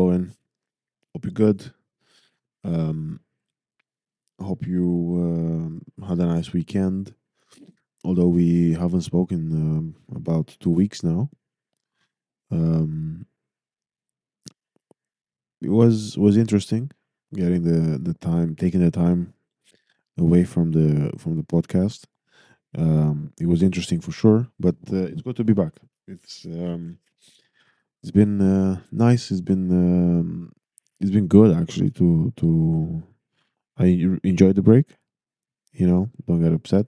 going? Hope you're good. Um, Hope you had a nice weekend. Although we haven't spoken about 2 weeks now. Um, it was interesting getting the time, taking the time away from the podcast. It was interesting for sure, but it's good to be back. It's been nice. It's been good actually. To I enjoyed the break. Don't get upset.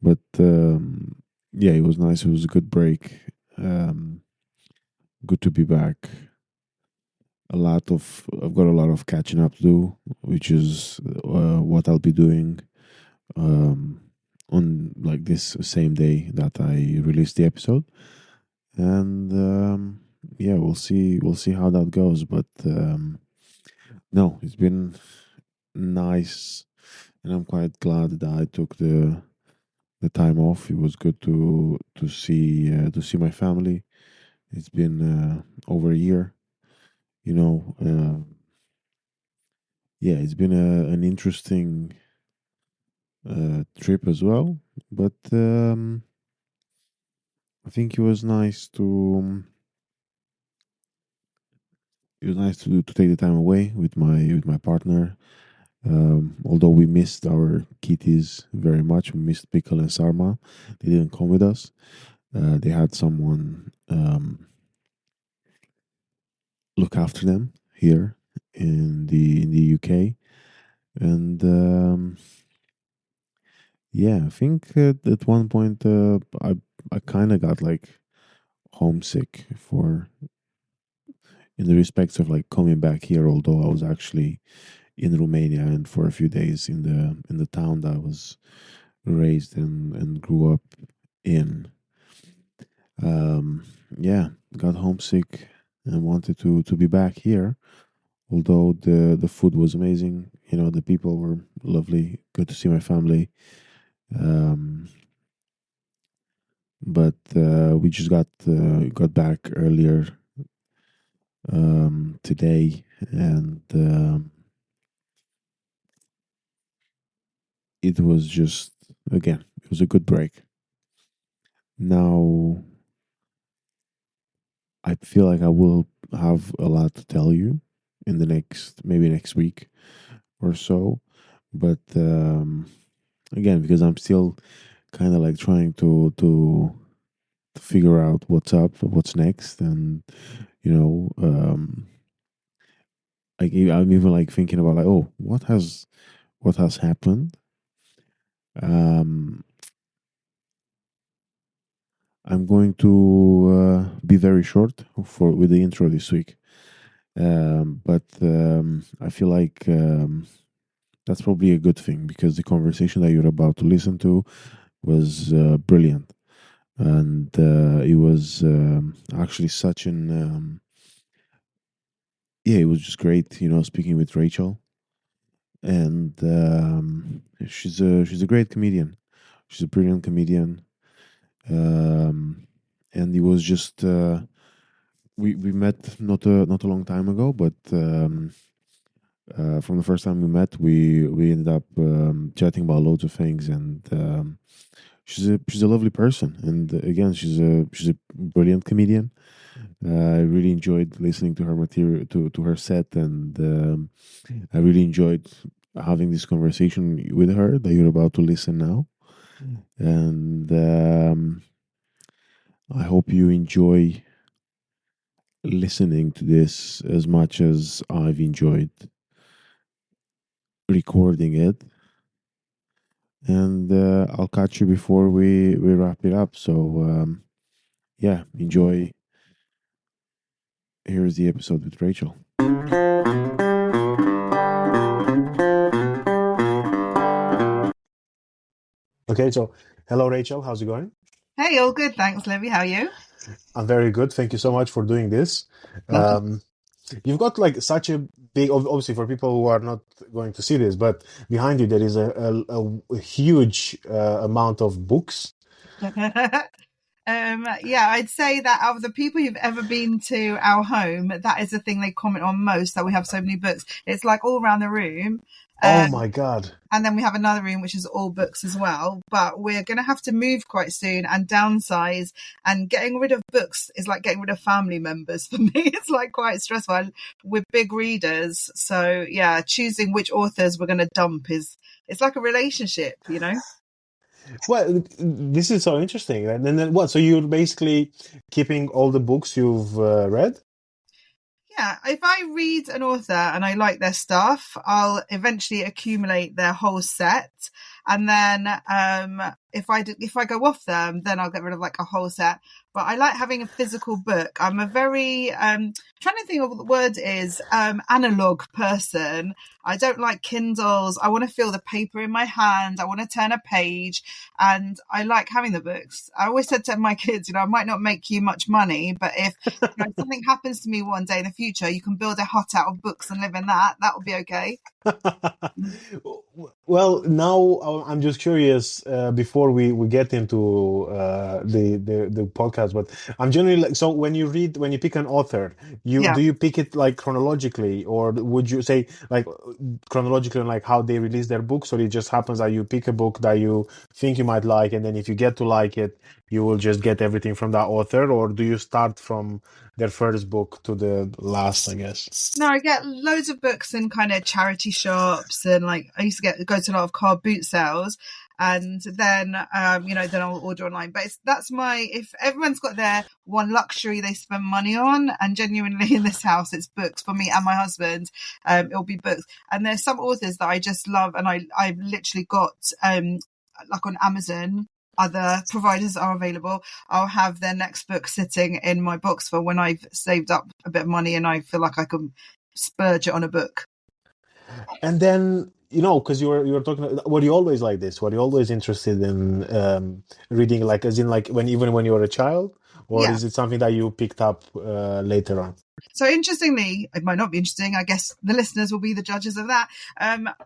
But yeah, it was nice. It was a good break. Um, Good to be back. I've got a lot of catching up to do, which is what I'll be doing um, on like this same day that I released the episode, and yeah, we'll see how that goes. But no, it's been nice, and I'm quite glad that I took the time off. It was good to see my family. It's been over a year, you know. Yeah, it's been an interesting trip as well, but I think it was nice to take the time away with my partner. Although we missed our kitties very much, we missed Pickle and Sarma. They didn't come with us. They had someone look after them here in the UK, and yeah, I think at one point I kind of got like homesick for in the respects of like coming back here. Although I was actually in Romania and for a few days in the town that I was raised and grew up in. Yeah, got homesick and wanted to be back here. Although the food was amazing, the people were lovely. Good to see my family. Um, but we just got back earlier today, and it was just again, it was a good break. Now I feel like I will have a lot to tell you in the maybe next week or so, but again, because I'm still kind of like trying to figure out what's up, what's next, and you know, like I'm even like thinking about like, oh, what has happened. Um, I'm going to be very short for with the intro this week, but I feel like that's probably a good thing because the conversation that you're about to listen to was brilliant, and it was actually such an yeah, it was just great, speaking with Rachel, and she's a great comedian. She's a brilliant comedian, and it was just we met not a long time ago, but from the first time we met, we ended up chatting about loads of things, and she's a lovely person, and again, she's a brilliant comedian. I really enjoyed listening to her material, to her set, and I really enjoyed having this conversation with her that you're about to listen now. And I hope you enjoy listening to this as much as I've enjoyed recording it. And I'll catch you before we wrap it up. So yeah, enjoy. Here's the episode with Rachel. Okay, so hello, Rachel. How's it going? Hey, all good. Thanks, Livy. How are you? I'm very good. Thank you so much for doing this. Um, you've got like such a big, obviously for people who are not going to see this, but behind you there is a huge amount of books. Yeah, I'd say that out of the people who've ever been to our home, that is the thing they comment on most, that we have so many books. It's like all around the room. Oh my God. And then we have another room, which is all books as well. But we're going to have to move quite soon and downsize. And getting rid of books is like getting rid of family members for me. It's like quite stressful. We're big readers. So yeah, choosing which authors we're going to dump it's like a relationship, you know? Well, this is so interesting. And then what? So you're basically keeping all the books you've read? Yeah, if I read an author and I like their stuff, I'll eventually accumulate their whole set. And then if I go off them, then I'll get rid of like a whole set. But I like having a physical book. I'm a very trying to think of what the word is, analog person. I don't like Kindles. I want to feel the paper in my hand. I want to turn a page, and I like having the books. I always said to my kids, I might not make you much money, but if something happens to me one day in the future, you can build a hut out of books and live in that. That will be okay. Well, now I'm just curious before we get into the podcast, but I'm generally like, so when you pick an author, Yeah. do you pick it like chronologically, or would you say like chronologically, like how they release their books, or it just happens that you pick a book that you think you might like, and then if you get to like it, you will just get everything from that author, or do you start from their first book to the last, I guess? No, I get loads of books in kind of charity shops, and like I used to go to a lot of car boot sales, and then then I'll order online. But if everyone's got their one luxury they spend money on, and genuinely in this house it's books for me and my husband. It'll be books, and there's some authors that I just love, and I've literally got like on Amazon. Other providers are available. I'll have their next book sitting in my box for when I've saved up a bit of money and I feel like I can splurge it on a book. And then, because you were talking, were you always like this? Were you always interested in reading, like as in like even when you were a child, or Yeah. is it something that you picked up later on? So interestingly, it might not be interesting. I guess the listeners will be the judges of that.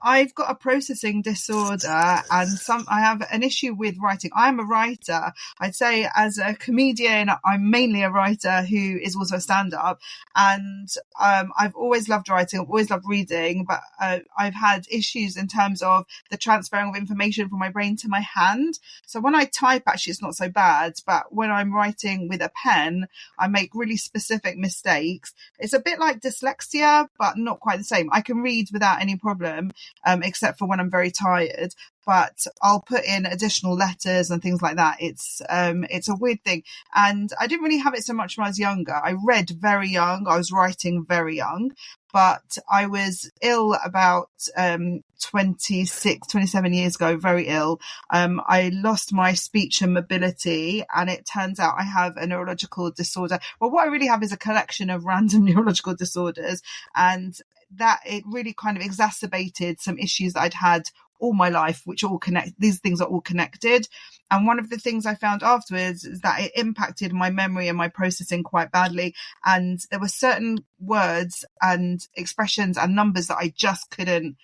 I've got a processing disorder, and I have an issue with writing. I'm a writer. I'd say as a comedian, I'm mainly a writer who is also a stand-up. And I've always loved writing. I've always loved reading, but I've had issues in terms of the transferring of information from my brain to my hand. So when I type, actually, it's not so bad. But when I'm writing with a pen, I make really specific mistakes. It's a bit like dyslexia, but not quite the same. I can read without any problem, except for when I'm very tired. But I'll put in additional letters and things like that. It's a weird thing. And I didn't really have it so much when I was younger. I read very young. I was writing very young. But I was ill about 26, 27 years ago, very ill. I lost my speech and mobility, and it turns out I have a neurological disorder. Well, what I really have is a collection of random neurological disorders, and that it really kind of exacerbated some issues that I'd had all my life, which all connect. These things are all connected. And one of the things I found afterwards is that it impacted my memory and my processing quite badly. And there were certain words and expressions and numbers that I just couldn't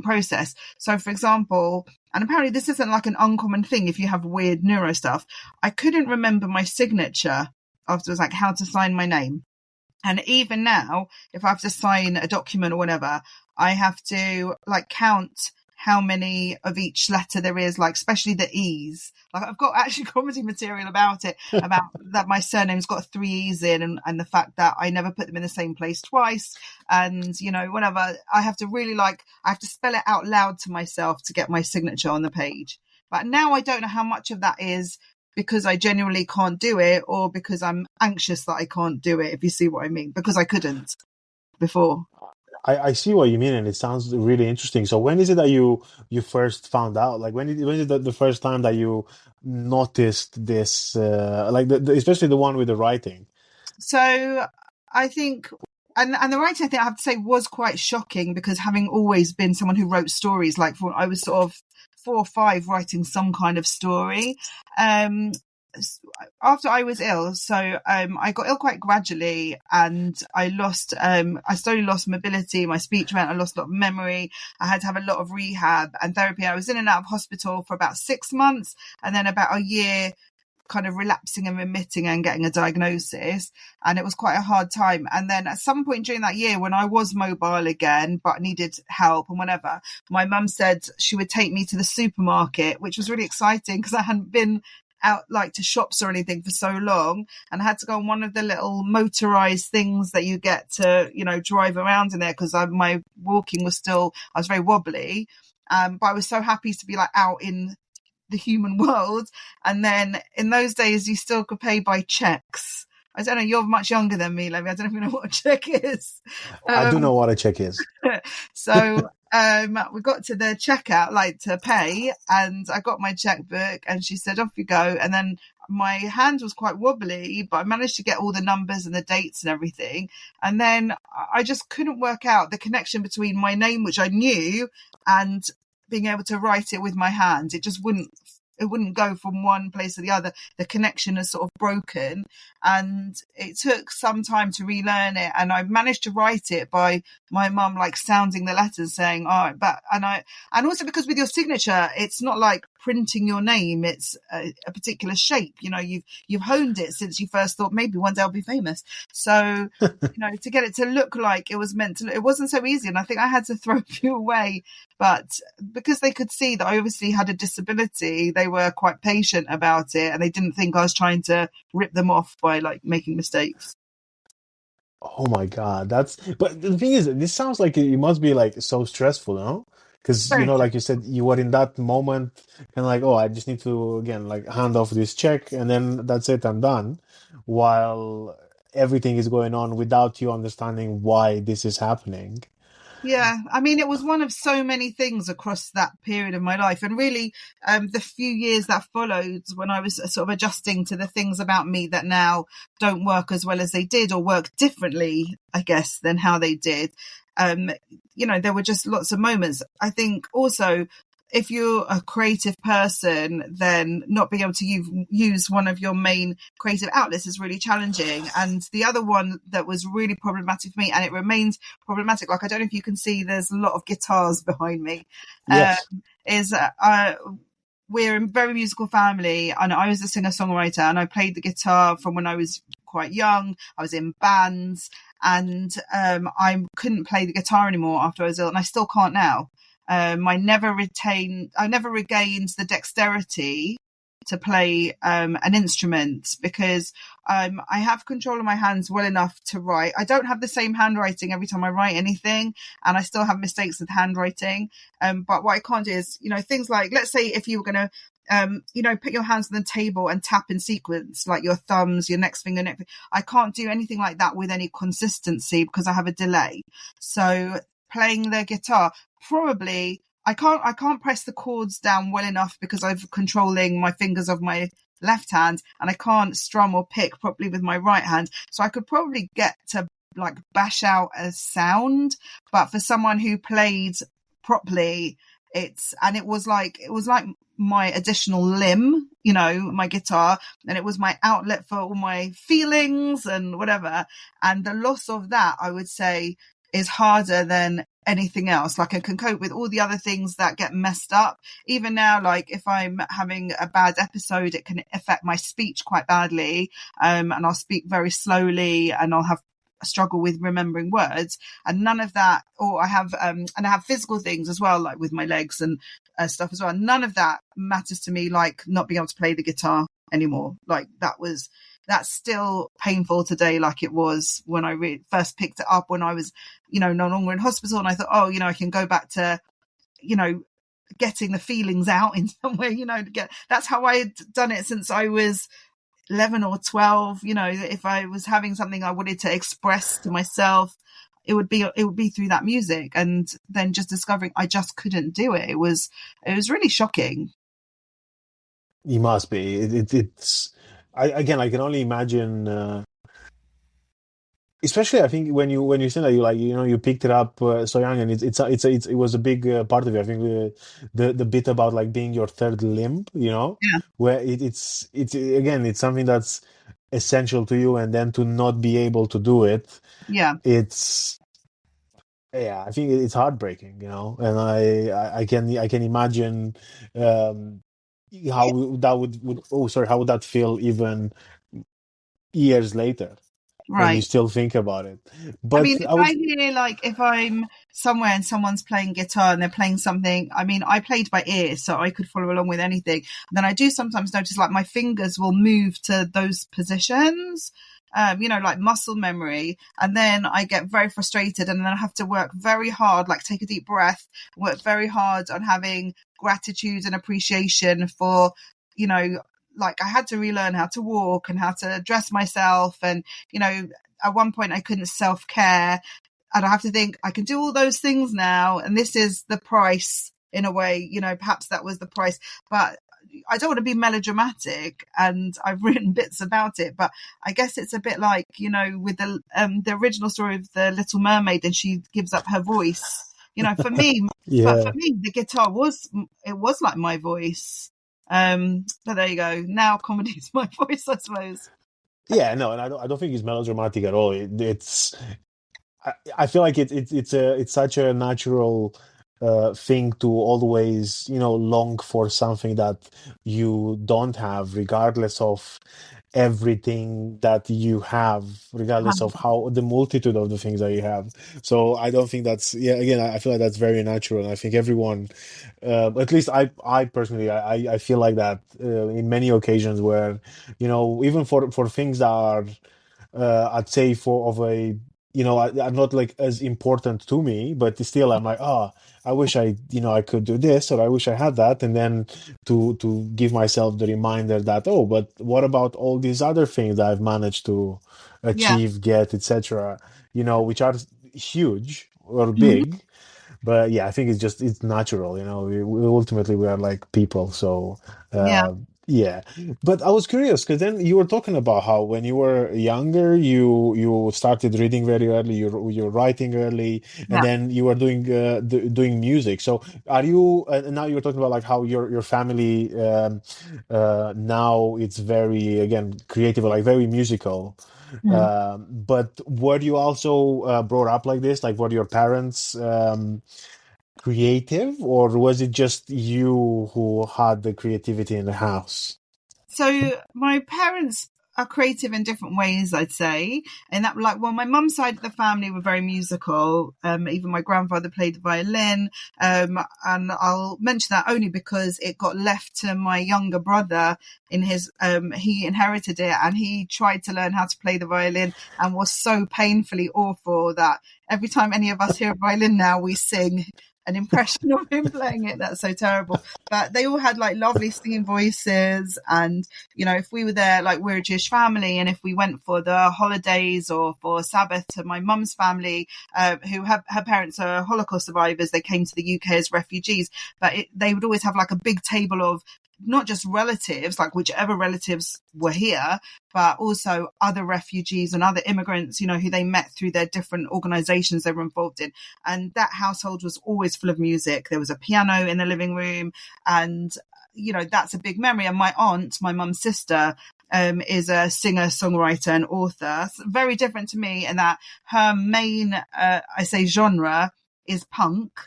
process. So for example, and apparently this isn't like an uncommon thing if you have weird neuro stuff, I couldn't remember my signature afterwards, like how to sign my name. And even now, if I have to sign a document or whatever, I have to like count how many of each letter there is, like especially the E's. Like I've got actually comedy material about it, about that my surname's got 3 E's in, and the fact that I never put them in the same place twice. And, whenever I have to really I have to spell it out loud to myself to get my signature on the page. But now I don't know how much of that is because I genuinely can't do it, or because I'm anxious that I can't do it, if you see what I mean, because I couldn't before. I see what you mean, and it sounds really interesting. So when is it that you first found out? Like when is it the first time that you noticed this, especially the one with the writing? So I think, and the writing, I think I have to say, was quite shocking, because having always been someone who wrote stories, like I was sort of 4 or 5 writing some kind of story. After I was ill, so I got ill quite gradually, and I slowly lost mobility, my speech went, I lost a lot of memory, I had to have a lot of rehab and therapy. I was in and out of hospital for about 6 months, and then about a year kind of relapsing and remitting and getting a diagnosis. And it was quite a hard time. And then at some point during that year, when I was mobile again, but needed help and whatever, my mum said she would take me to the supermarket, which was really exciting because I hadn't been out like to shops or anything for so long, and I had to go on one of the little motorized things that you get to, you know, drive around in there because my walking was still, I was very wobbly. But I was so happy to be like out in the human world. And then in those days, you still could pay by checks. I don't know, you're much younger than me, Levy. I don't even know what a check is. I do know what a check is. So we got to the checkout, like to pay, and I got my checkbook and she said, off you go. And then my hand was quite wobbly, but I managed to get all the numbers and the dates and everything. And then I just couldn't work out the connection between my name, which I knew, and being able to write it with my hand. It just wouldn't go from one place to the other. The connection is sort of broken, and it took some time to relearn it. And I managed to write it by my mum, like sounding the letters, saying, "All right," and also because with your signature, it's not like printing your name; it's a particular shape. You know, you've honed it since you first thought maybe one day I'll be famous. So, you know, to get it to look like it was meant to look, it wasn't so easy, and I think I had to throw a few away. But because they could see that I obviously had a disability, they were quite patient about it, and they didn't think I was trying to rip them off by like making mistakes. Oh my God, but the thing is, this sounds like it must be like so stressful, no? Because, you Very know, like you said, you were in that moment and like, oh, I just need to, again, like hand off this check and then that's it, I'm done. While everything is going on without you understanding why this is happening. Yeah, I mean, it was one of so many things across that period of my life. And really, the few years that followed when I was sort of adjusting to the things about me that now don't work as well as they did, or work differently, I guess, than how they did. You know, there were just lots of moments. I think also, if you're a creative person, then not being able to use one of your main creative outlets is really challenging. And the other one that was really problematic for me, and it remains problematic, like I don't know if you can see, there's a lot of guitars behind me, Yes. is we're a very musical family, and I was a singer-songwriter, and I played the guitar from when I was quite young. I was in bands, and I couldn't play the guitar anymore after I was ill, and I still can't now. I never regained the dexterity to play an instrument, because I have control of my hands well enough to write. I don't have the same handwriting every time I write anything, and I still have mistakes with handwriting. But what I can't do is, you know, things like, let's say if you were going to, you know, put your hands on the table and tap in sequence, like your thumbs, your next finger, I can't do anything like that with any consistency because I have a delay. So playing the guitar, probably I can't press the chords down well enough because I'm controlling my fingers of my left hand, and I can't strum or pick properly with my right hand. So I could probably get to like bash out a sound, but for someone who played properly, it was like my additional limb, you know, my guitar, and it was my outlet for all my feelings and whatever. And the loss of that, I would say, is harder than anything else. Like I can cope with all the other things that get messed up. Even now, like if I'm having a bad episode, it can affect my speech quite badly. And I'll speak very slowly, and I'll have a struggle with remembering words, and none of that, or I have physical things as well, like with my legs and stuff as well. None of that matters to me, like not being able to play the guitar anymore. Like that's still painful today, like it was when I first picked it up when I was, you know, no longer in hospital. And I thought, oh, you know, I can go back to, you know, getting the feelings out in some way, you know, that's how I had done it since I was 11 or 12. You know, if I was having something I wanted to express to myself, it would be through that music. And then just discovering I just couldn't do it. It was really shocking. You must be. It's I can only imagine. Especially, I think when you said that you, like, you know, you picked it up so young, and it was a big part of it. I think the bit about like being your third limb, you know, Yeah. where it's again, it's something that's essential to you, and then to not be able to do it, Yeah. it's, yeah, I think it's heartbreaking, you know, and I can imagine. how would that feel even years later when you Right. still think about it? I mean, But if I I was, hear, like, if I'm somewhere and someone's playing guitar and they're playing something, I mean, I played by ear, so I could follow along with anything. And then I do sometimes notice, like, my fingers will move to those positions, like muscle memory. And then I get very frustrated, and then I have to work very hard, like, take a deep breath, work very hard on having gratitude and appreciation for, like, I had to relearn how to walk and how to dress myself. And, at one point I couldn't self-care, and I have to think I can do all those things now, and this is the price in a way, perhaps that was the price. But I don't want to be melodramatic, and I've written bits about it, but I guess it's a bit like, with the original story of the Little Mermaid, and she gives up her voice. For me, but for yeah. me, the guitar was like my voice. But there you go. Now comedy is my voice, I suppose. Yeah, no, and I don't think it's melodramatic at all. I feel like it's such a natural thing to always, long for something that you don't have, regardless of everything that you have, regardless of how the multitude of the things that you have. So I don't think that's, yeah, again, I feel like that's very natural. And I think everyone, at least I personally, I feel like that in many occasions where, even for things that are, I'd say for of a, are not like as important to me, but still I'm like, oh, I wish I could do this, or I wish I had that. And then to give myself the reminder that, oh, but what about all these other things that I've managed to Yeah. achieve, get, etc., which are huge or Mhm. big. But yeah, I think it's natural, we ultimately we are like people. So Yeah. yeah. But I was curious because then you were talking about how when you were younger you started reading very early, you're writing early, and Yeah. then you were doing music. So are you now you're talking about like how your family now it's very, again, creative, like very musical. Mm. But were you also brought up like this? Like, were your parents creative, or was it just you who had the creativity in the house? So my parents are creative in different ways, I'd say. And that, like, well, my mum's side of the family were very musical. Even my grandfather played the violin. And I'll mention that only because it got left to my younger brother in his, he inherited it, and he tried to learn how to play the violin and was so painfully awful that every time any of us hear a violin now, we sing an impression of him playing it. That's so terrible. But they all had, like, lovely singing voices. And, if we were there, like, we're a Jewish family, and if we went for the holidays or for Sabbath to my mum's family, who her parents are Holocaust survivors, they came to the UK as refugees, but they would always have like a big table of not just relatives, like whichever relatives were here, but also other refugees and other immigrants, who they met through their different organizations they were involved in. And that household was always full of music. There was a piano in the living room, and, that's a big memory. And my aunt, my mum's sister, is a singer, songwriter, and author. So very different to me in that her main, I say, genre is punk,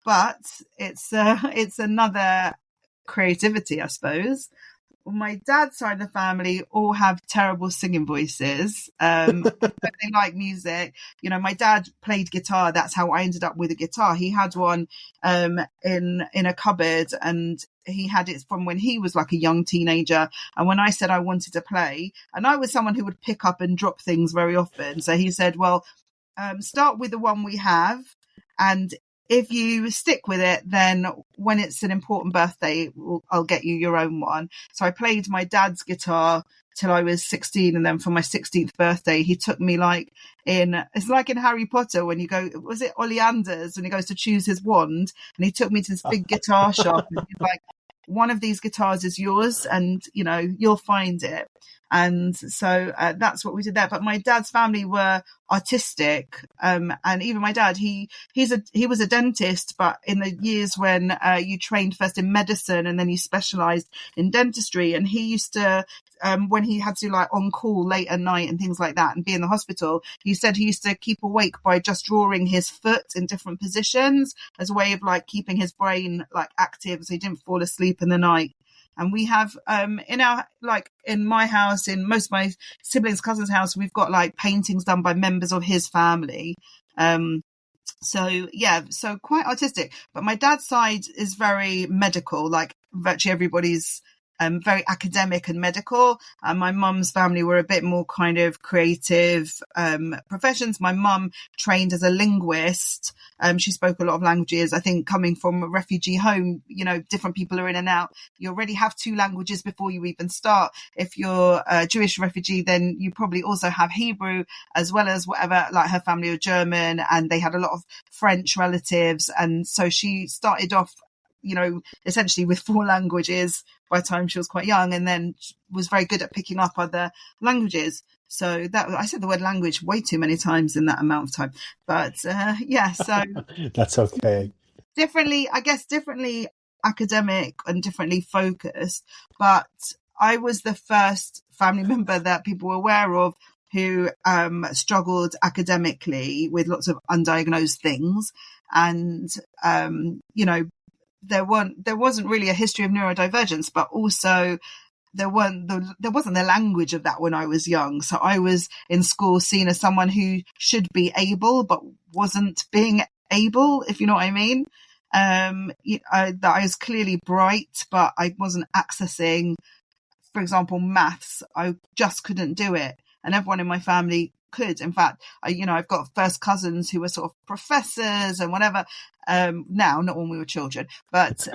but it's another creativity, I suppose. My dad's side of the family all have terrible singing voices, but they like music. My dad played guitar. That's how I ended up with a guitar. He had one in a cupboard, and he had it from when he was like a young teenager. And when I said I wanted to play, and I was someone who would pick up and drop things very often, so he said, well, start with the one we have, and if you stick with it, then when it's an important birthday, I'll get you your own one. So I played my dad's guitar till I was 16. And then for my 16th birthday, he took me it's like in Harry Potter when you go, was it Oleander's, when he goes to choose his wand? And he took me to this big guitar shop, and he's like, one of these guitars is yours, and you'll find it. And so that's what we did there. But my dad's family were artistic, and even my dad, he was a dentist, but in the years when you trained first in medicine and then you specialized in dentistry, and he used to, when he had to, like, on call late at night and things like that and be in the hospital, he said he used to keep awake by just drawing his foot in different positions as a way of, like, keeping his brain, like, active, so he didn't fall asleep in the night. And we have in our, like in my house, in most of my siblings' cousins' house, we've got like paintings done by members of his family. So yeah, so quite artistic. But my dad's side is very medical, like virtually everybody's very academic and medical. And my mum's family were a bit more kind of creative professions. My mum trained as a linguist. She spoke a lot of languages. I think coming from a refugee home, you know, different people are in and out. You already have 2 languages before you even start. If you're a Jewish refugee, then you probably also have Hebrew as well as whatever, like her family are German, and they had a lot of French relatives. And so she started off, you know, essentially with 4 languages by the time she was quite young, and then was very good at picking up other languages. So that, I said the word language way too many times in that amount of time. But yeah, so That's okay. differently academic and differently focused. But I was the first family member that people were aware of who struggled academically with lots of undiagnosed things. And, you know, there wasn't really a history of neurodivergence, but also there wasn't the language of that when I was young. So I was in school seen as someone who should be able, but wasn't being able, if you know what I mean. That I was clearly bright, but I wasn't accessing, for example, maths. I just couldn't do it. And everyone in my family could. In fact, I've got first cousins who were sort of professors and whatever. Now, not when we were children, but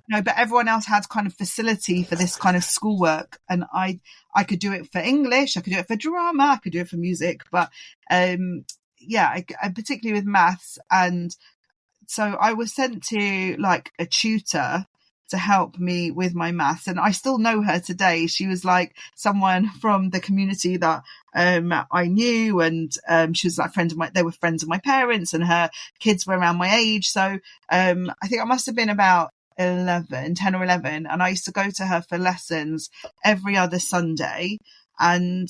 but everyone else had kind of facility for this kind of schoolwork, and I could do it for English, I could do it for drama, I could do it for music, but I particularly with maths. And so I was sent to like a tutor to help me with my maths. And I still know her today. She was like someone from the community that I knew, and she was like they were friends of my parents, and her kids were around my age. So I think I must have been about 10 or 11. And I used to go to her for lessons every other Sunday. And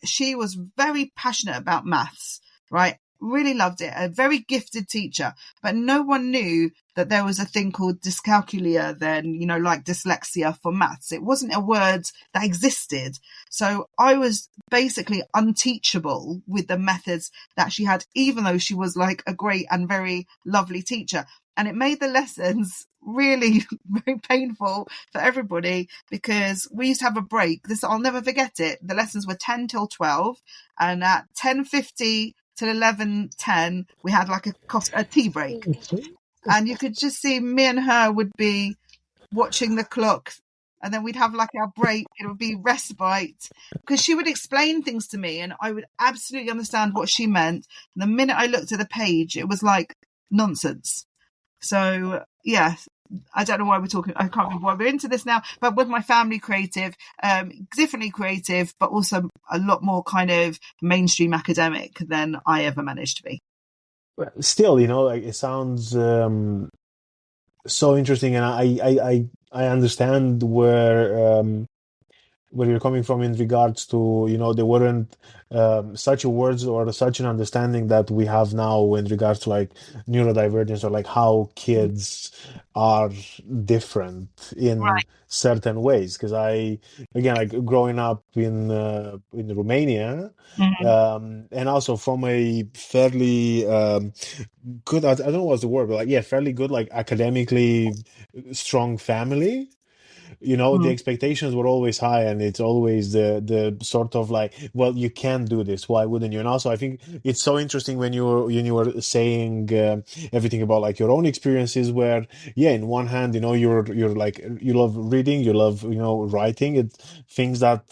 she was very passionate about maths, right? Really loved it. A very gifted teacher, but no one knew that there was a thing called dyscalculia then, you know, like dyslexia for maths. It wasn't a word that existed. So I was basically unteachable with the methods that she had, even though she was like a great and very lovely teacher. And it made the lessons really very painful for everybody, because we used to have a break. I'll never forget it. The lessons were 10 till 12, and at 10:50 till 11:10 we had like a tea break, and you could just see me and her would be watching the clock, and then we'd have like our break. It would be respite, because she would explain things to me and I would absolutely understand what she meant. And the minute I looked at the page, it was like nonsense. So yeah, I don't know why we're talking. I can't remember why we're into this now. But with my family, creative, differently creative, but also a lot more kind of mainstream academic than I ever managed to be. Still, you know, like, it sounds so interesting, and I understand where you're coming from in regards to, you know, there weren't such a words or such an understanding that we have now in regards to like neurodivergence, or like how kids are different in certain ways. Because again, like growing up in Romania, and also from a fairly good, I don't know what's the word, but like, fairly good, like academically strong family. You know, the expectations were always high, and it's always the sort of like, well, you can do this, why wouldn't you? And also I think it's so interesting when you were saying everything about like your own experiences, where in one hand, you know, you're like, you love reading, you love, you know, writing. It's things that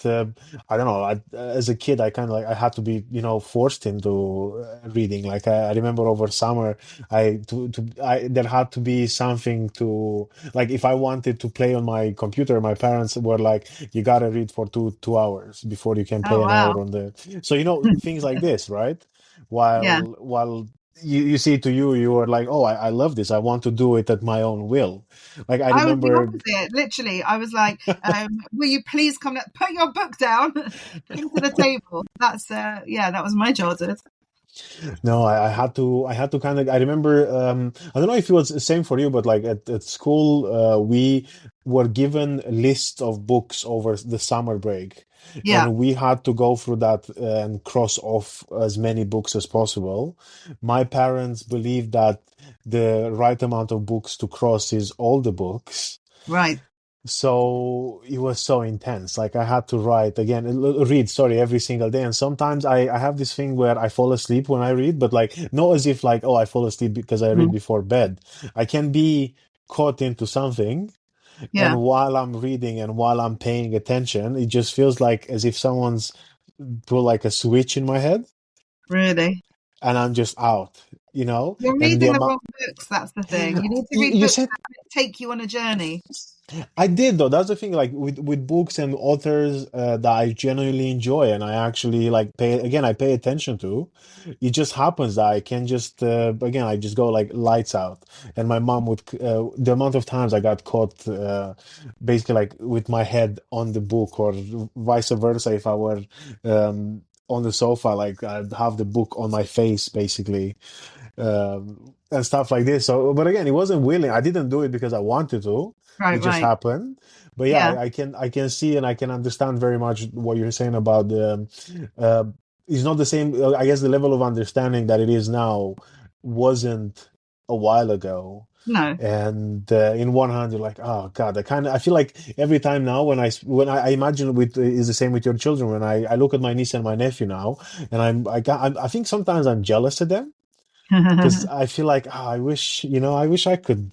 I don't know, as a kid I kind of like, I had to be, you know, forced into reading. Like I remember over summer there had to be something to, like, if I wanted to play on my computer, my parents were like, you gotta read for two hours before you can play an hour on the, so, you know, things like this, right? While you see, to you were like, oh, I love this, I want to do it at my own will. Like I remember, was the opposite. Literally, I was like, will you please put your book down into the table? That's that was my childhood. No, I had to kind of, I remember, I don't know if it was the same for you, but like at school, we were given a list of books over the summer break, Yeah, and we had to go through that and cross off as many books as possible. My parents believed that the right amount of books to cross is all the books. right. So it was so intense. Like I had to write again, read, sorry, every single day. And sometimes I have this thing where I fall asleep when I read, but like not as if like, oh, I fall asleep because I read Mm. before bed. I can be caught into something. Yeah, And while I'm reading and while I'm paying attention, it just feels like as if someone's put like a switch in my head really. and I'm just out, you know? You're And the reading the amount, wrong books. That's the thing. You need to read you books said that take you on a journey. I did though. That's the thing. Like with books and authors that I genuinely enjoy, and I actually like pay again. I pay attention to. It just happens that I can just again. I just go like lights out, and my mom would the amount of times I got caught basically like with my head on the book or vice versa. If I were on the sofa, like I'd have the book on my face basically and stuff like this. So, but again, it wasn't willing. I didn't do it because I wanted to. It Right, just right. happened. But yeah, Yeah. I can see and I can understand very much what you're saying about the. Uh, it's not the same. I guess the level of understanding that it is now wasn't a while ago. No. And in one hand, you're like, oh God, I feel like every time now I imagine with is the same with your children. When I look at my niece and my nephew now, and I think sometimes I'm jealous of them because I feel like I wish I wish I could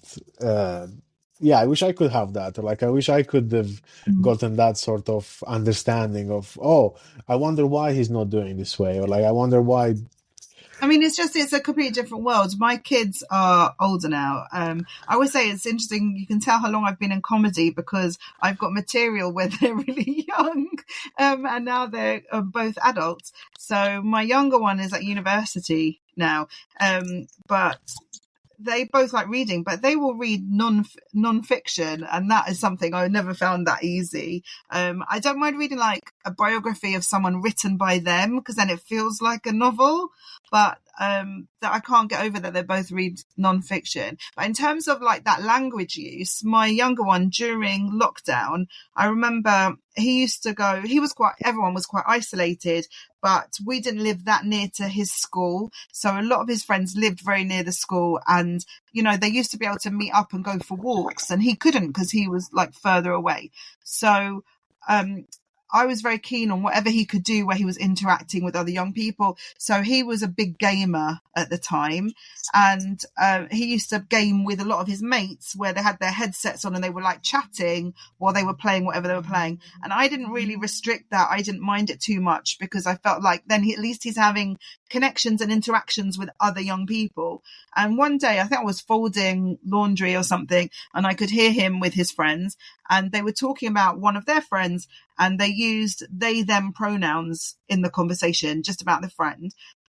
yeah, I wish I could have that, or like I wish I could have gotten that sort of understanding of, oh, I wonder why he's not doing this way, or like I wonder why. I mean, it's a completely different world. My kids are older now. I always say it's interesting. You can tell how long I've been in comedy because I've got material where they're really young, and now they're both adults. So my younger one is at university now, but they both like reading, but they will read non-fiction, and that is something I never found that easy. I don't mind reading like a biography of someone written by them because then it feels like a novel, but that I can't get over that they both read non-fiction. But in terms of like that language use, my younger one during lockdown, I remember he used to go. Everyone was quite isolated, but we didn't live that near to his school. So a lot of his friends lived very near the school and, they used to be able to meet up and go for walks and he couldn't because he was like further away. So, I was very keen on whatever he could do where he was interacting with other young people. So he was a big gamer at the time. And he used to game with a lot of his mates where they had their headsets on and they were like chatting while they were playing whatever they were playing. And I didn't really restrict that. I didn't mind it too much because I felt like then at least he's having connections and interactions with other young people. And one day, I think I was folding laundry or something, and I could hear him with his friends. And they were talking about one of their friends and they used they, them pronouns in the conversation just about the friend.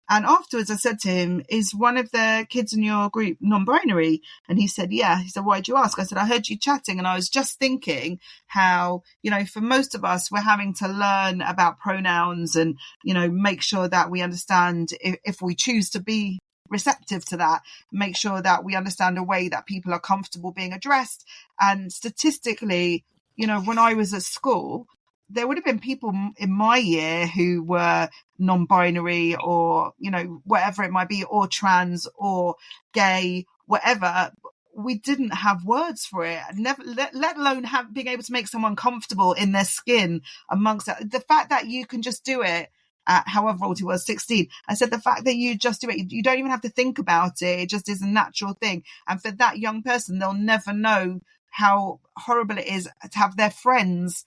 And afterwards I said to him, is one of the kids in your group non-binary? And he said, yeah. He said, why'd you ask? I said, I heard you chatting and I was just thinking how, for most of us, we're having to learn about pronouns and, make sure that we understand if we choose to be receptive to that, make sure that we understand a way that people are comfortable being addressed. And statistically, when I was at school, there would have been people in my year who were non-binary or, whatever it might be, or trans or gay, whatever. We didn't have words for it, never, let alone being able to make someone comfortable in their skin amongst that. The fact that you can just do it at however old he was, 16. I said, the fact that you just do it, you don't even have to think about it. It just is a natural thing. And for that young person, they'll never know how horrible it is to have their friends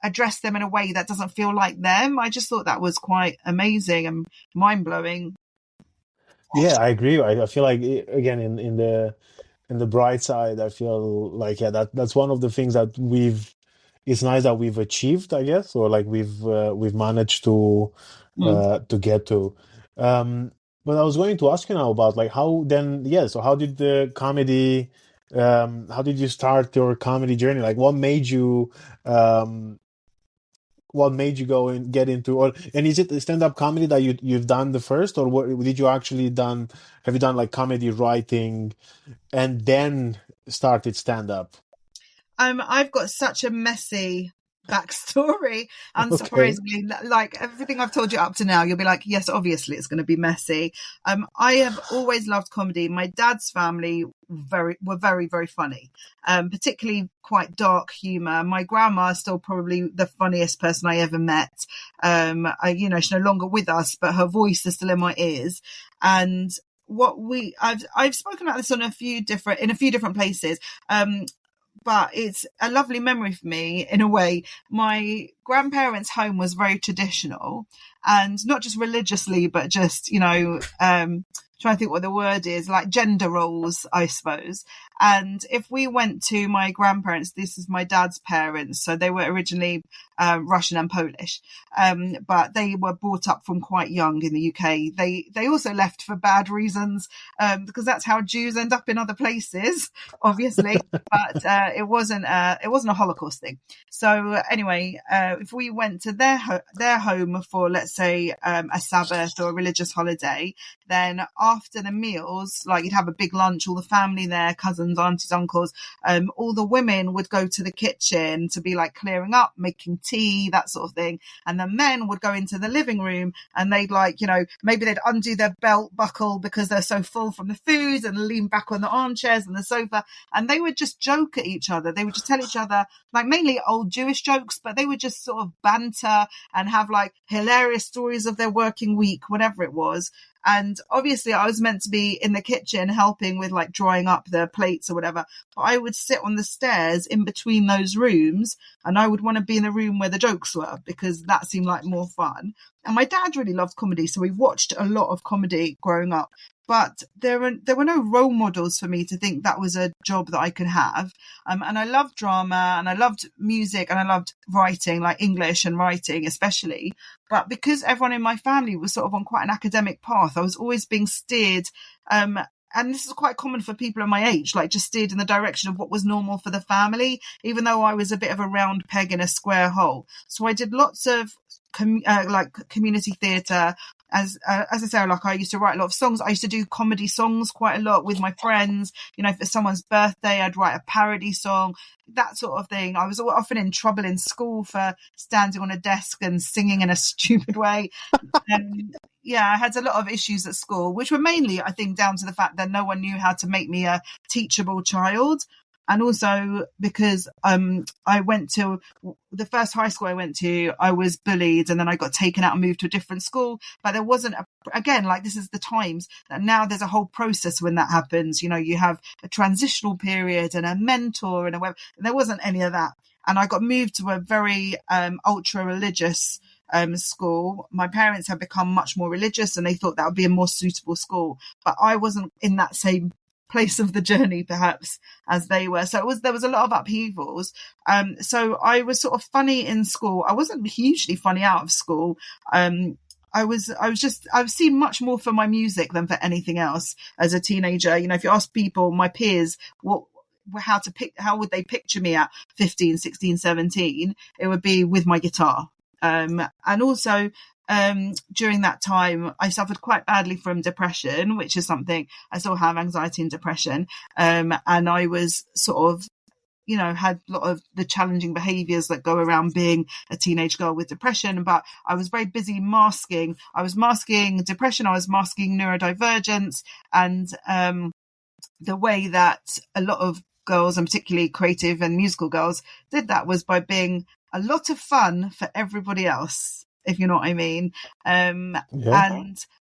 address them in a way that doesn't feel like them. I just thought that was quite amazing and mind-blowing. Yeah, I agree. I feel like again in the bright side, I feel like yeah, that's one of the things that it's nice that we've achieved, I guess, or like we've managed to get to. Um, but I was going to ask you now about like how then, yeah, so how did the comedy, how did you start your comedy journey? Like what made you, um, what made you get into, or and is it the stand-up comedy that you've done the first, or what did you actually done? Have you done like comedy writing and then started stand-up? I've got such a messy backstory, Okay. unsurprisingly. Like everything I've told you up to now, you'll be like, yes, obviously it's going to be messy. I have always loved comedy. My dad's family were very, very funny, particularly quite dark humor. My grandma is still probably the funniest person I ever met. She's no longer with us, but her voice is still in my ears. And I've spoken about this in a few different places. But it's a lovely memory for me in a way. My grandparents' home was very traditional, and not just religiously, but just, trying to think what the word is, like gender roles, I suppose. And if we went to my grandparents, this is my dad's parents, so they were originally Russian and Polish, but they were brought up from quite young in the UK. They also left for bad reasons, because that's how Jews end up in other places, obviously. But it wasn't a Holocaust thing. So anyway, if we went to their home for, let's say, a Sabbath or a religious holiday, then after the meals, like you'd have a big lunch, all the family there, cousins, aunties, uncles, all the women would go to the kitchen to be like clearing up, making tea, that sort of thing. And the men would go into the living room and they'd maybe they'd undo their belt buckle because they're so full from the food and lean back on the armchairs and the sofa. And they would just joke at each other. They would just tell each other, like mainly old Jewish jokes, but they would just sort of banter and have like hilarious stories of their working week, whatever it was. And obviously I was meant to be in the kitchen helping with like drying up the plates or whatever, but I would sit on the stairs in between those rooms and I would want to be in the room where the jokes were because that seemed like more fun. And my dad really loved comedy, so we watched a lot of comedy growing up. But there were no role models for me to think that was a job that I could have. And I loved drama and I loved music and I loved writing, like English and writing especially. But because everyone in my family was sort of on quite an academic path, I was always being steered. And this is quite common for people of my age, like just steered in the direction of what was normal for the family, even though I was a bit of a round peg in a square hole. So I did lots of community theatre. As I say, like I used to write a lot of songs. I used to do comedy songs quite a lot with my friends. If it's someone's birthday, I'd write a parody song, that sort of thing. I was often in trouble in school for standing on a desk and singing in a stupid way. I had a lot of issues at school, which were mainly, I think, down to the fact that no one knew how to make me a teachable child. And also because I went to the first high school I went to, I was bullied and then I got taken out and moved to a different school. But there wasn't, this is the times that now there's a whole process when that happens. You have a transitional period and a mentor and there wasn't any of that. And I got moved to a very ultra religious school. My parents had become much more religious and they thought that would be a more suitable school. But I wasn't in that same place of the journey perhaps as they were, so there was a lot of upheavals. So I was sort of funny in school. I wasn't hugely funny out of school. I was seen much more for my music than for anything else as a teenager. If you ask people, my peers, how would they picture me at 15, 16, 17, it would be with my guitar. And also during that time, I suffered quite badly from depression, which is something I still have, anxiety and depression. And I was sort of, had a lot of the challenging behaviors that go around being a teenage girl with depression. But I was very busy masking. I was masking depression. I was masking neurodivergence. And the way that a lot of girls, and particularly creative and musical girls, did that was by being a lot of fun for everybody else, if you know what I mean. And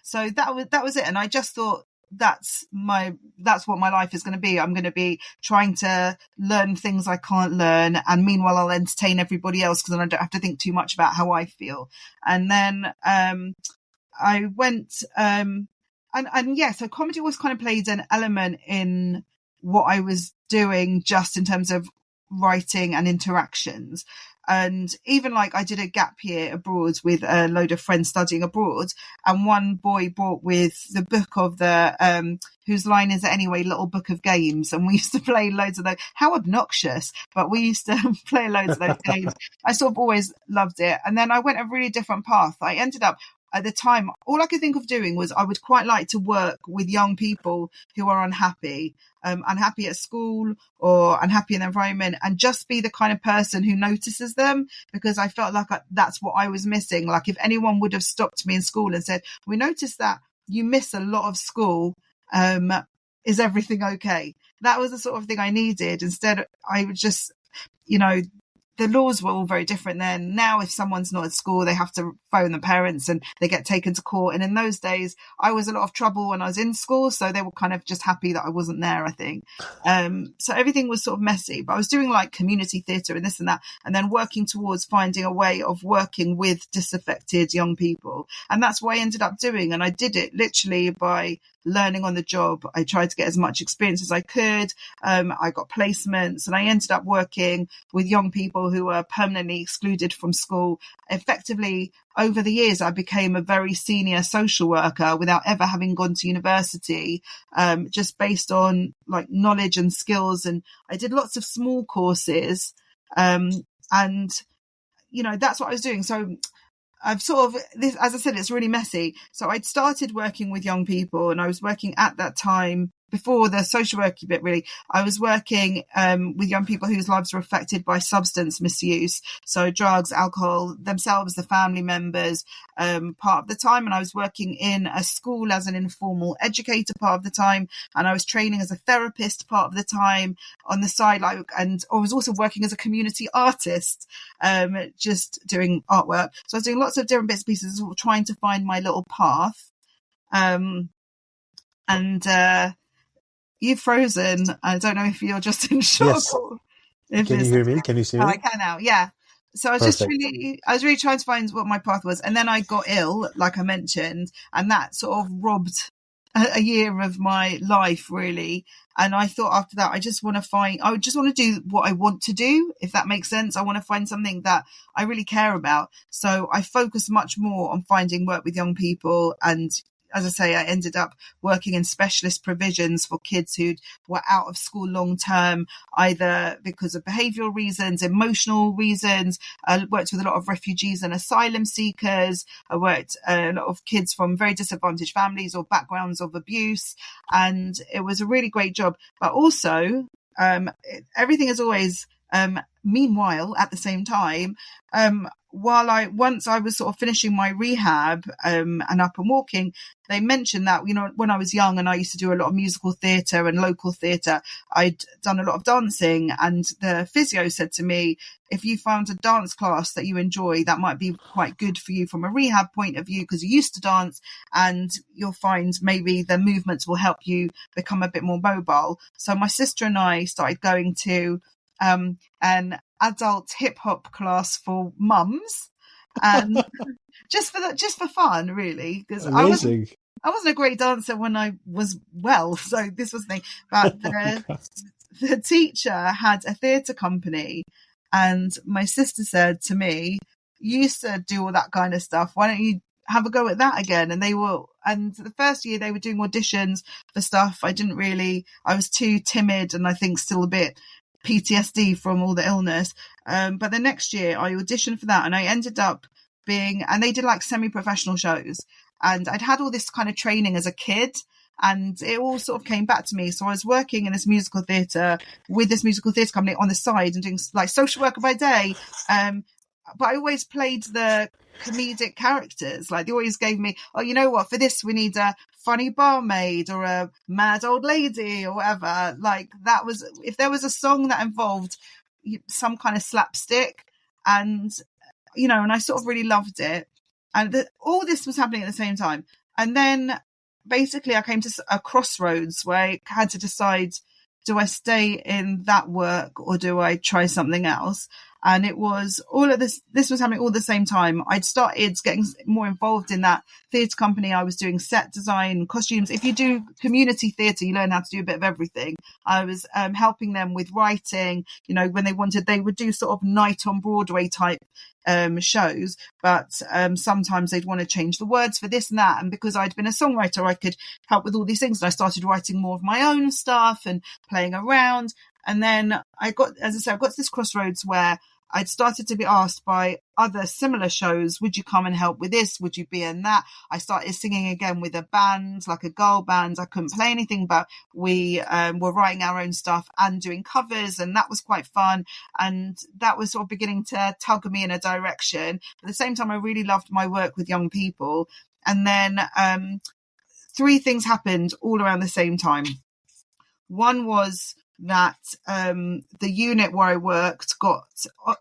so that was it. And I just thought that's what my life is going to be. I'm going to be trying to learn things I can't learn, and meanwhile I'll entertain everybody else because then I don't have to think too much about how I feel. And then I went so comedy always kind of played an element in what I was doing, just in terms of writing and interactions. And even like I did a gap year abroad with a load of friends studying abroad, and one boy brought with the book of the Whose Line Is It Anyway, Little Book of Games. And we used to play loads of those. How obnoxious, but we used to play loads of those games. I sort of always loved it. And then I went a really different path. I ended up, at the time, all I could think of doing was I would quite like to work with young people who are unhappy at school or unhappy in their environment, and just be the kind of person who notices them, because I felt like that's what I was missing. Like if anyone would have stopped me in school and said, we noticed that you miss a lot of school, is everything okay? That was the sort of thing I needed. Instead, I would just, the laws were all very different then. Now, if someone's not at school, they have to phone the parents and they get taken to court. And in those days, I was a lot of trouble when I was in school. So they were kind of just happy that I wasn't there, I think. So everything was sort of messy. But I was doing like community theatre and this and that, and then working towards finding a way of working with disaffected young people. And that's what I ended up doing. And I did it literally by learning on the job. I tried to get as much experience as I could. I got placements, and I ended up working with young people who were permanently excluded from school. Effectively, over the years, I became a very senior social worker without ever having gone to university, just based on like knowledge and skills. And I did lots of small courses, and that's what I was doing. So I've sort of, this, as I said, it's really messy. So I'd started working with young people, and I was working at that time, before the social work bit really, I was working with young people whose lives were affected by substance misuse. So drugs, alcohol, themselves, the family members, part of the time. And I was working in a school as an informal educator part of the time. And I was training as a therapist part of the time on the side. And I was also working as a community artist, just doing artwork. So I was doing lots of different bits and pieces, trying to find my little path. You've frozen. I don't know if you're just in shock. Yes. Can you hear me? Can you see me? I can now. Yeah. So I was really trying to find what my path was. And then I got ill, like I mentioned, and that sort of robbed a year of my life, really. And I thought after that, I just want to do what I want to do, if that makes sense. I want to find something that I really care about. So I focused much more on finding work with young people. And as I say, I ended up working in specialist provisions for kids who were out of school long term, either because of behavioural reasons, emotional reasons. I worked with a lot of refugees and asylum seekers. I worked a lot of kids from very disadvantaged families or backgrounds of abuse. And it was a really great job. But also, everything is always meanwhile, at the same time, once I was sort of finishing my rehab and up and walking, they mentioned that, when I was young and I used to do a lot of musical theatre and local theatre, I'd done a lot of dancing, and the physio said to me, if you found a dance class that you enjoy, that might be quite good for you from a rehab point of view, because you used to dance, and you'll find maybe the movements will help you become a bit more mobile. So my sister and I started going to an adult hip hop class for mums, and just for fun, really, because I wasn't a great dancer when I was well, so this was the thing. But the teacher had a theatre company, and my sister said to me, "You used to do all that kind of stuff. Why don't you have a go at that again?" And and the first year they were doing auditions for stuff. I was too timid, and I think still a bit PTSD from all the illness. But the next year I auditioned for that, and I ended up and they did like semi-professional shows, and I'd had all this kind of training as a kid, and it all sort of came back to me. So I was working in this musical theatre with this musical theatre company on the side and doing like social worker by day. But I always played the comedic characters. Like they always gave me, oh, you know what, for this we need a funny barmaid or a mad old lady or whatever. Like that was, if there was a song that involved some kind of slapstick, and and I sort of really loved it. And all this was happening at the same time. And then basically I came to a crossroads where I had to decide, do I stay in that work or do I try something else? And it was all of this was happening all at the same time. I'd started getting more involved in that theatre company. I was doing set design, costumes. If you do community theatre, you learn how to do a bit of everything. I was helping them with writing. You know, when they would do sort of night on Broadway type shows, but sometimes they'd want to change the words for this and that. And because I'd been a songwriter, I could help with all these things. And I started writing more of my own stuff and playing around. And then I got to this crossroads where I'd started to be asked by other similar shows, would you come and help with this? Would you be in that? I started singing again with a band, like a girl band. I couldn't play anything, but we were writing our own stuff and doing covers, and that was quite fun. And that was sort of beginning to tug me in a direction. At the same time, I really loved my work with young people. And then 3 things happened all around the same time. One was that the unit where I worked got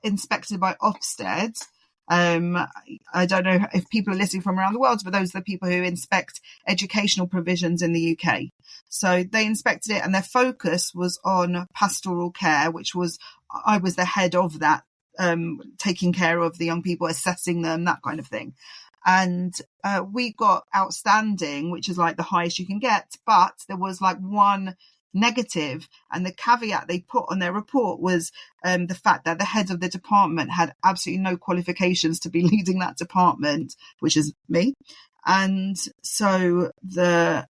inspected by Ofsted. I don't know if people are listening from around the world, but those are the people who inspect educational provisions in the UK. So they inspected it, and their focus was on pastoral care, I was the head of that, taking care of the young people, assessing them, that kind of thing. And we got outstanding, which is like the highest you can get, but there was like one negative, and the caveat they put on their report was the fact that the head of the department had absolutely no qualifications to be leading that department, which is me. And so the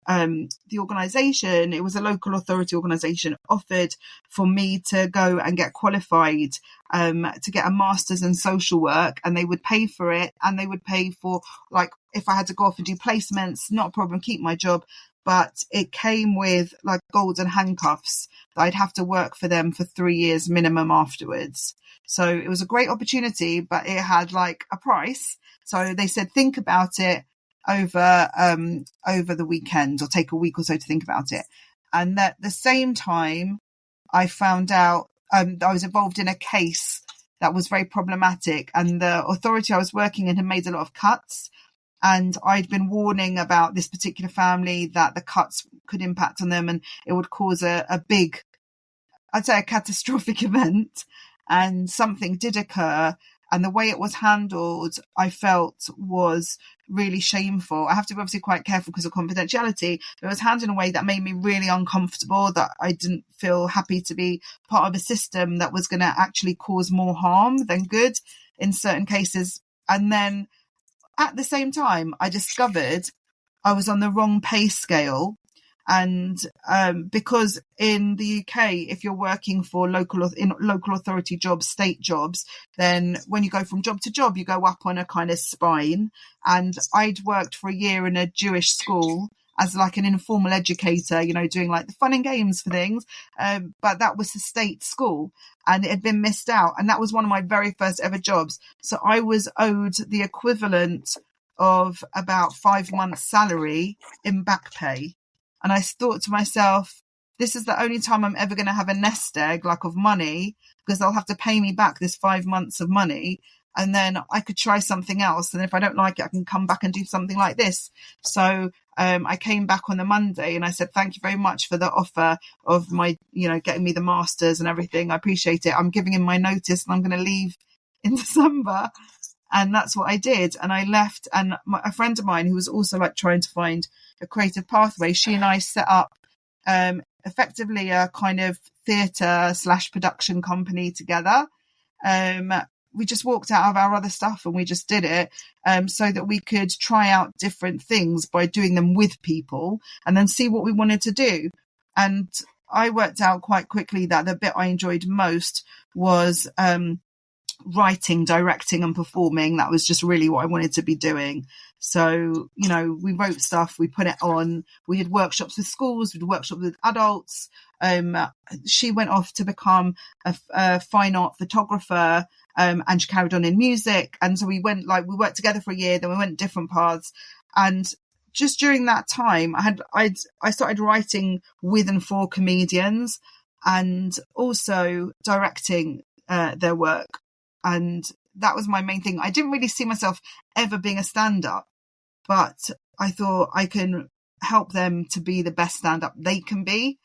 organisation, it was a local authority organisation, offered for me to go and get qualified to get a master's in social work, and they would pay for it, and they would pay for, like, if I had to go off and do placements, not a problem, keep my job. But it came with like golden handcuffs that I'd have to work for them for 3 years minimum afterwards. So it was a great opportunity, but it had like a price. So they said, think about it over the weekend, or take a week or so to think about it. And at the same time, I found out I was involved in a case that was very problematic, and the authority I was working in had made a lot of cuts. And I'd been warning about this particular family that the cuts could impact on them, and it would cause a big, I'd say a catastrophic event. And something did occur, and the way it was handled, I felt was really shameful. I have to be obviously quite careful because of confidentiality, but it was handled in a way that made me really uncomfortable, that I didn't feel happy to be part of a system that was going to actually cause more harm than good in certain cases. And then at the same time, I discovered I was on the wrong pay scale. And because in the UK, if you're working for local authority jobs, state jobs, then when you go from job to job, you go up on a kind of spine. And I'd worked for a year in a Jewish school as like an informal educator, you know, doing like the fun and games for things. But that was a state school, and it had been missed out. And that was one of my very first ever jobs. So I was owed the equivalent of about 5 months' salary in back pay. And I thought to myself, this is the only time I'm ever going to have a nest egg, like, of money, because they'll have to pay me back this 5 months of money. And then I could try something else. And if I don't like it, I can come back and do something like this. So I came back on the Monday and I said, thank you very much for the offer of my, you know, getting me the masters and everything. I appreciate it. I'm giving him my notice and I'm going to leave in December. And that's what I did. And I left. And a friend of mine who was also like trying to find a creative pathway, she and I set up effectively a kind of theatre/production company together. We just walked out of our other stuff and we just did it so that we could try out different things by doing them with people and then see what we wanted to do. And I worked out quite quickly that the bit I enjoyed most was writing, directing and performing. That was just really what I wanted to be doing. So, you know, we wrote stuff, we put it on, we had workshops with schools, we did workshops with adults. She went off to become a fine art photographer, and she carried on in music. And so we worked together for a year, then we went different paths. And just during that time, I started writing with and for comedians and also directing their work. And that was my main thing. I didn't really see myself ever being a stand-up, but I thought I can help them to be the best stand-up they can be.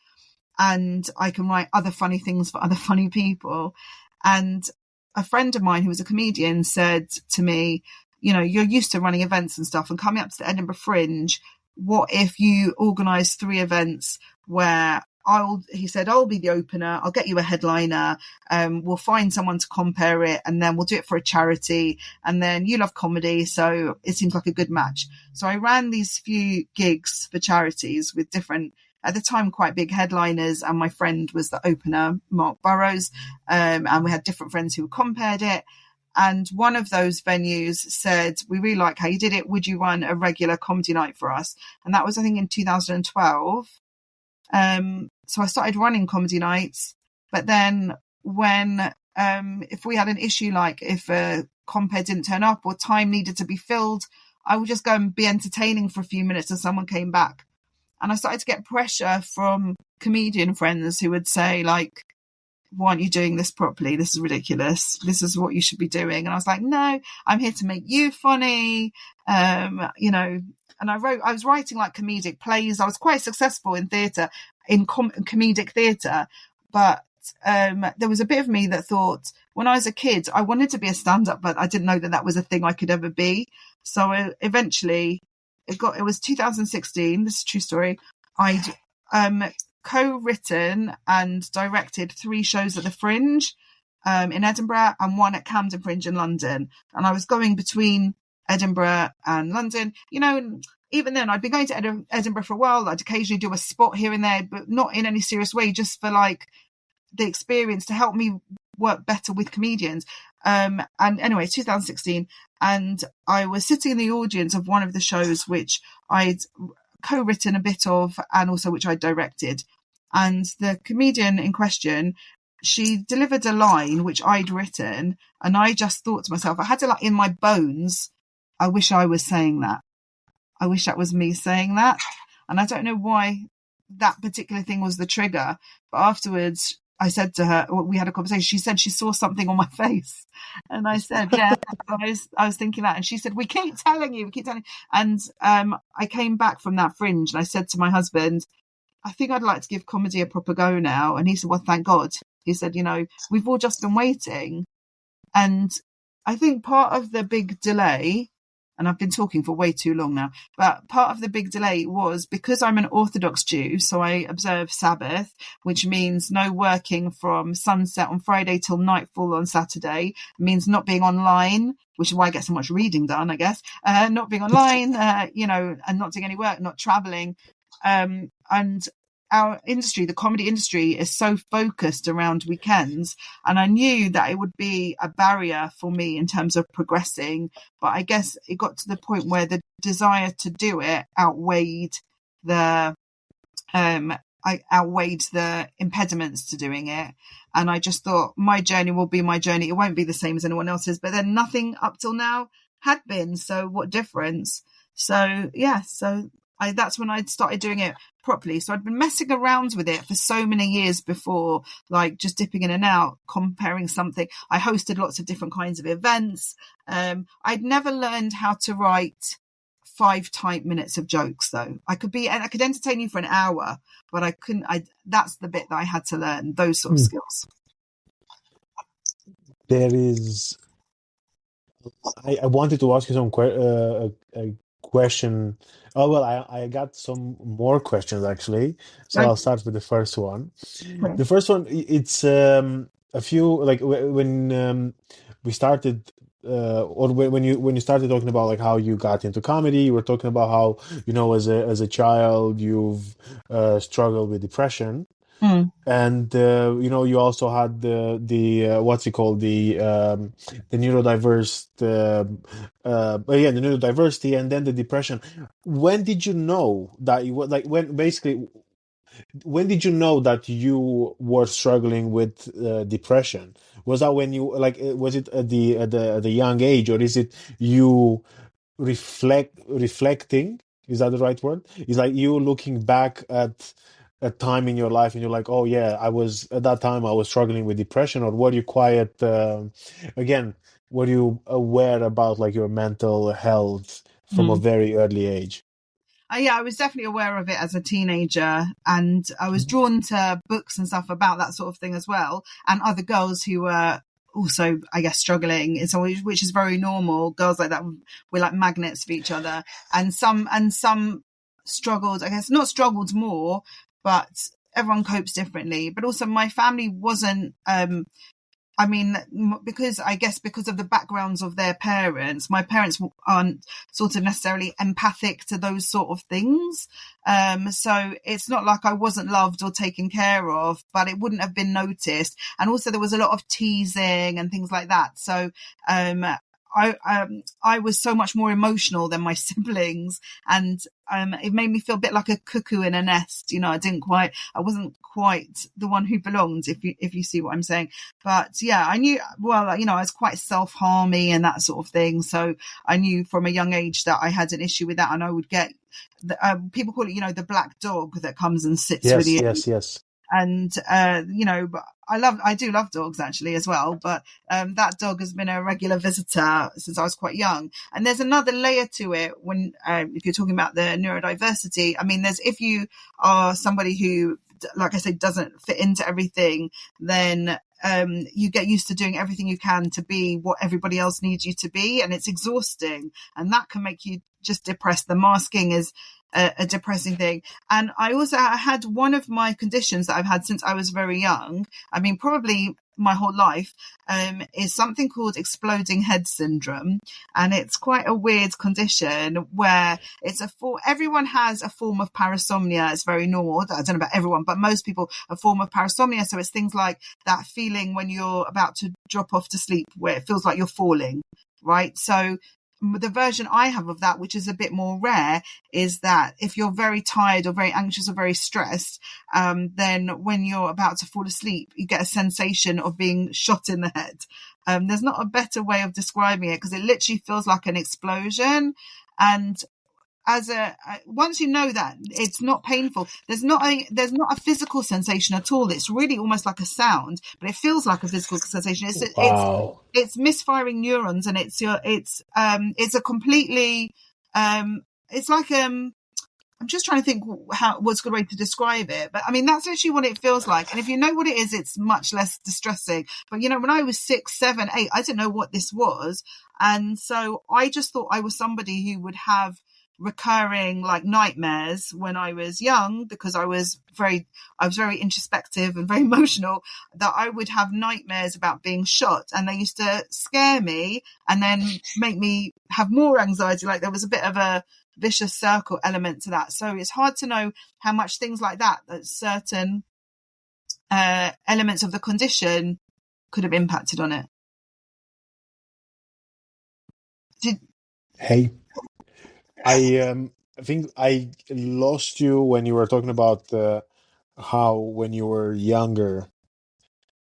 And I can write other funny things for other funny people. And a friend of mine who was a comedian said to me, you know, you're used to running events and stuff and coming up to the Edinburgh Fringe. What if you organise 3 events where he said, I'll be the opener, I'll get you a headliner, we'll find someone to compare it, and then we'll do it for a charity, and then you love comedy, so it seems like a good match. So I ran these few gigs for charities with different, at the time, quite big headliners, and my friend was the opener, Mark Burrows, and we had different friends who compared it. And one of those venues said, we really like how you did it, would you run a regular comedy night for us? And that was, I think, in 2012. So I started running comedy nights, but then when, if we had an issue, like if a compere didn't turn up or time needed to be filled, I would just go and be entertaining for a few minutes and someone came back. And I started to get pressure from comedian friends who would say, like, why aren't you doing this properly? This is ridiculous. This is what you should be doing. And I was like, no, I'm here to make you funny. You know, and I was writing like comedic plays. I was quite successful in theatre, in comedic theatre. But there was a bit of me that thought, when I was a kid, I wanted to be a stand-up, but I didn't know that that was a thing I could ever be. So eventually it was 2016. This is a true story. I'd co-written and directed 3 shows at the Fringe in Edinburgh and 1 at Camden Fringe in London. And I was going between Edinburgh and London. You know, even then I'd been going to Edinburgh for a while. I'd occasionally do a spot here and there, but not in any serious way, just for like the experience to help me work better with comedians. And anyway, 2016, and I was sitting in the audience of one of the shows which I'd co-written a bit of and also which I directed. And the comedian in question, she delivered a line which I'd written, and I just thought to myself, I had to, like, in my bones, I wish I was saying that. I wish that was me saying that. And I don't know why that particular thing was the trigger, but afterwards I said to her, we had a conversation, she said she saw something on my face. And I said, yeah, I was thinking that. And she said, we keep telling you. And I came back from that Fringe and I said to my husband, I think I'd like to give comedy a proper go now. And he said, well, thank God. He said, you know, we've all just been waiting. And I think part of the big delay, and I've been talking for way too long now, but part of the big delay was because I'm an Orthodox Jew, so I observe Sabbath, which means no working from sunset on Friday till nightfall on Saturday. It means not being online, which is why I get so much reading done, I guess. Not being online, you know, and not doing any work, not traveling. And our industry, the comedy industry, is so focused around weekends. And I knew that it would be a barrier for me in terms of progressing. But I guess it got to the point where the desire to do it outweighed the impediments to doing it. And I just thought, my journey will be my journey. It won't be the same as anyone else's. But then nothing up till now had been. So what difference? So, yeah, that's when I started doing it properly. So I'd been messing around with it for so many years before, like just dipping in and out, comparing something. I hosted lots of different kinds of events. I'd never learned how to write 5 tight minutes of jokes, though. I could entertain you for an hour, but I couldn't. That's the bit that I had to learn, those sort of skills. There is. I wanted to ask you some question. Oh, well, I got some more questions actually. So I'll start with the first one. Okay. The first one, it's a few, like when we started, or when you started talking about like how you got into comedy, you were talking about how, you know, as a child you've struggled with depression. And you know, you also had the what's it called, the neurodiverse the neurodiversity, and then the depression. When did you know that you were like, when did you know that you were struggling with depression? Was that when you, like, was it at the young age, or is it you reflecting? Is that the right word? Is like you looking back at a time in your life and you're like, oh yeah, I was struggling with depression? Or were you quiet, again, were you aware about like your mental health from a very early age? Yeah, I was definitely aware of it as a teenager, and I was drawn to books and stuff about that sort of thing as well, and other girls who were also, I guess, struggling. It's always, which is very normal. Girls like that, we're like magnets for each other. And some struggled, I guess, not struggled more, but everyone copes differently. But also my family wasn't, I mean, because of the backgrounds of their parents, my parents aren't sort of necessarily empathic to those sort of things. So it's not like I wasn't loved or taken care of, but it wouldn't have been noticed. And also there was a lot of teasing and things like that. So, I was so much more emotional than my siblings, and it made me feel a bit like a cuckoo in a nest. You know, I wasn't quite the one who belonged, if you see what I'm saying. But yeah, I knew, well, you know, I was quite self-harmy and that sort of thing. So I knew from a young age that I had an issue with that, and I would get, people call it, you know, the black dog that comes and sits with Yes, you. yes. And you know, but I do love dogs actually as well, but that dog has been a regular visitor since I was quite young. And there's another layer to it when if you're talking about the neurodiversity. I mean, if you are somebody who, like I say, doesn't fit into everything, then you get used to doing everything you can to be what everybody else needs you to be, and it's exhausting, and that can make you just depressed. The masking is a depressing thing. And I had one of my conditions that I've had since I was very young, I mean, probably my whole life, is something called exploding head syndrome. And it's quite a weird condition where everyone has a form of parasomnia. It's very normal. I don't know about everyone, but most people, a form of parasomnia. So it's things like that feeling when you're about to drop off to sleep where it feels like you're falling, right? So the version I have of that, which is a bit more rare, is that if you're very tired or very anxious or very stressed, then when you're about to fall asleep, you get a sensation of being shot in the head. There's not a better way of describing it, because it literally feels like an explosion. And once you know that it's not painful, there's not a physical sensation at all. It's really almost like a sound, but it feels like a physical sensation. Wow. It's misfiring neurons, and it's a completely it's like I'm just trying to think what's a good way to describe it, but I mean that's actually what it feels like. And if you know what it is, it's much less distressing. But you know, when I was 6, 7, 8, I didn't know what this was, and so I just thought I was somebody who would have recurring like nightmares when I was young, because I was very introspective and very emotional, that I would have nightmares about being shot, and they used to scare me and then make me have more anxiety. Like there was a bit of a vicious circle element to that. So it's hard to know how much things like that certain elements of the condition could have impacted on it. Hey, I think I lost you when you were talking about how when you were younger.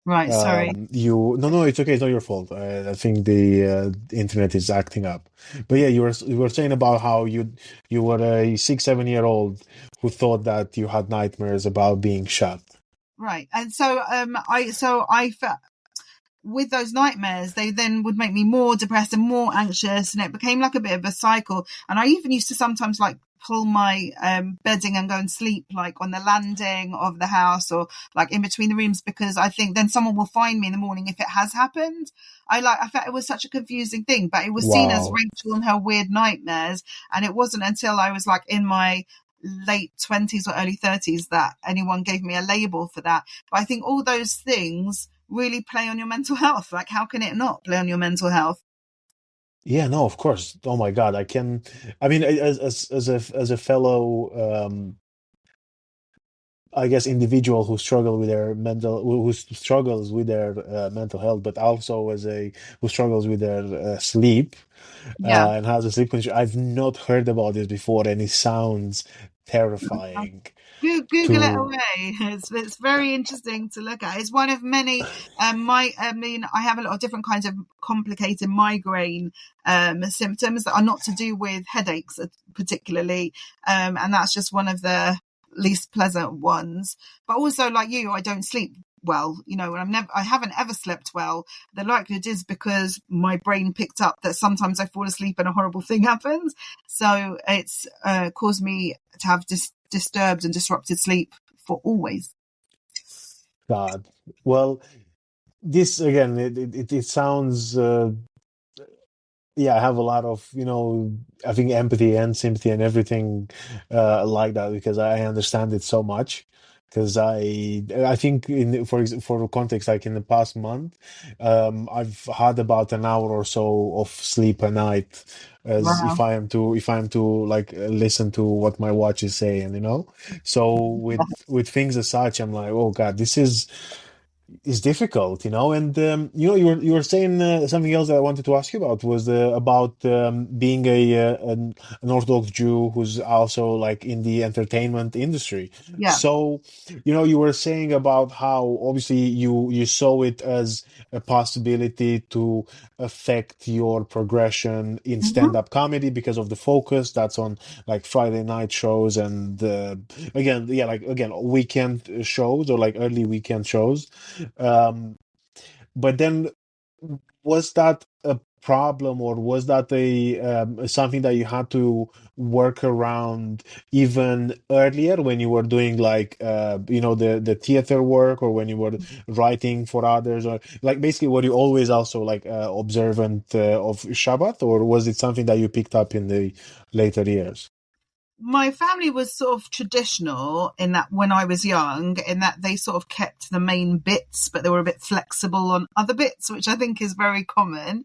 Right, sorry. No, it's okay. It's not your fault. I think the internet is acting up. But yeah, you were saying about how you were a 6, 7-year-old who thought that you had nightmares about being shot. Right, and so I felt with those nightmares, they then would make me more depressed and more anxious, and it became like a bit of a cycle. And I even used to sometimes like pull my bedding and go and sleep like on the landing of the house, or like in between the rooms, because I think then someone will find me in the morning if it has happened. I felt it was such a confusing thing, but it was seen as Rachel and her weird nightmares. And it wasn't until I was like in my late 20s or early 30s that anyone gave me a label for that. But I think all those things really play on your mental health. Like, how can it not play on your mental health? Yeah, no, of course. Oh my God, I mean, as a fellow, I guess, individual who struggles with their mental health, but also who struggles with their sleep, Yeah. and has a sleep condition. I've not heard about this before, and it sounds terrifying. Google it To away. It's very interesting to look at. It's one of many. I mean, I have a lot of different kinds of complicated migraine symptoms that are not to do with headaches particularly, and that's just one of the least pleasant ones. But also, like you, I don't sleep well, you know, and I haven't ever slept well. The likelihood is because my brain picked up that sometimes I fall asleep and a horrible thing happens. So it's caused me to have disturbed and disrupted sleep for always. God, well, this again, it sounds. Yeah, I have a lot of, I think empathy and sympathy and everything like that, because I understand it so much. Because I think for context, like in the past month, I've had about an hour or so of sleep a night, as Wow. if I am to like listen to what my watch is saying, So with things as such, I'm like, oh God, this is difficult, and you were saying something else that I wanted to ask you about was about being an Orthodox Jew who's also like in the entertainment industry. Yeah. So, you were saying about how obviously you saw it as a possibility to affect your progression in Hmm. stand-up comedy because of the focus that's on like Friday night shows and again, yeah, like again, weekend shows or like early weekend shows. But then, was that a problem, or was that a something that you had to work around even earlier when you were doing like the theater work, or when you were writing for others, or like basically were you always also like observant of Shabbat, or was it something that you picked up in the later years? My family was sort of traditional in that when I was young, in that they sort of kept the main bits, but they were a bit flexible on other bits, which I think is very common.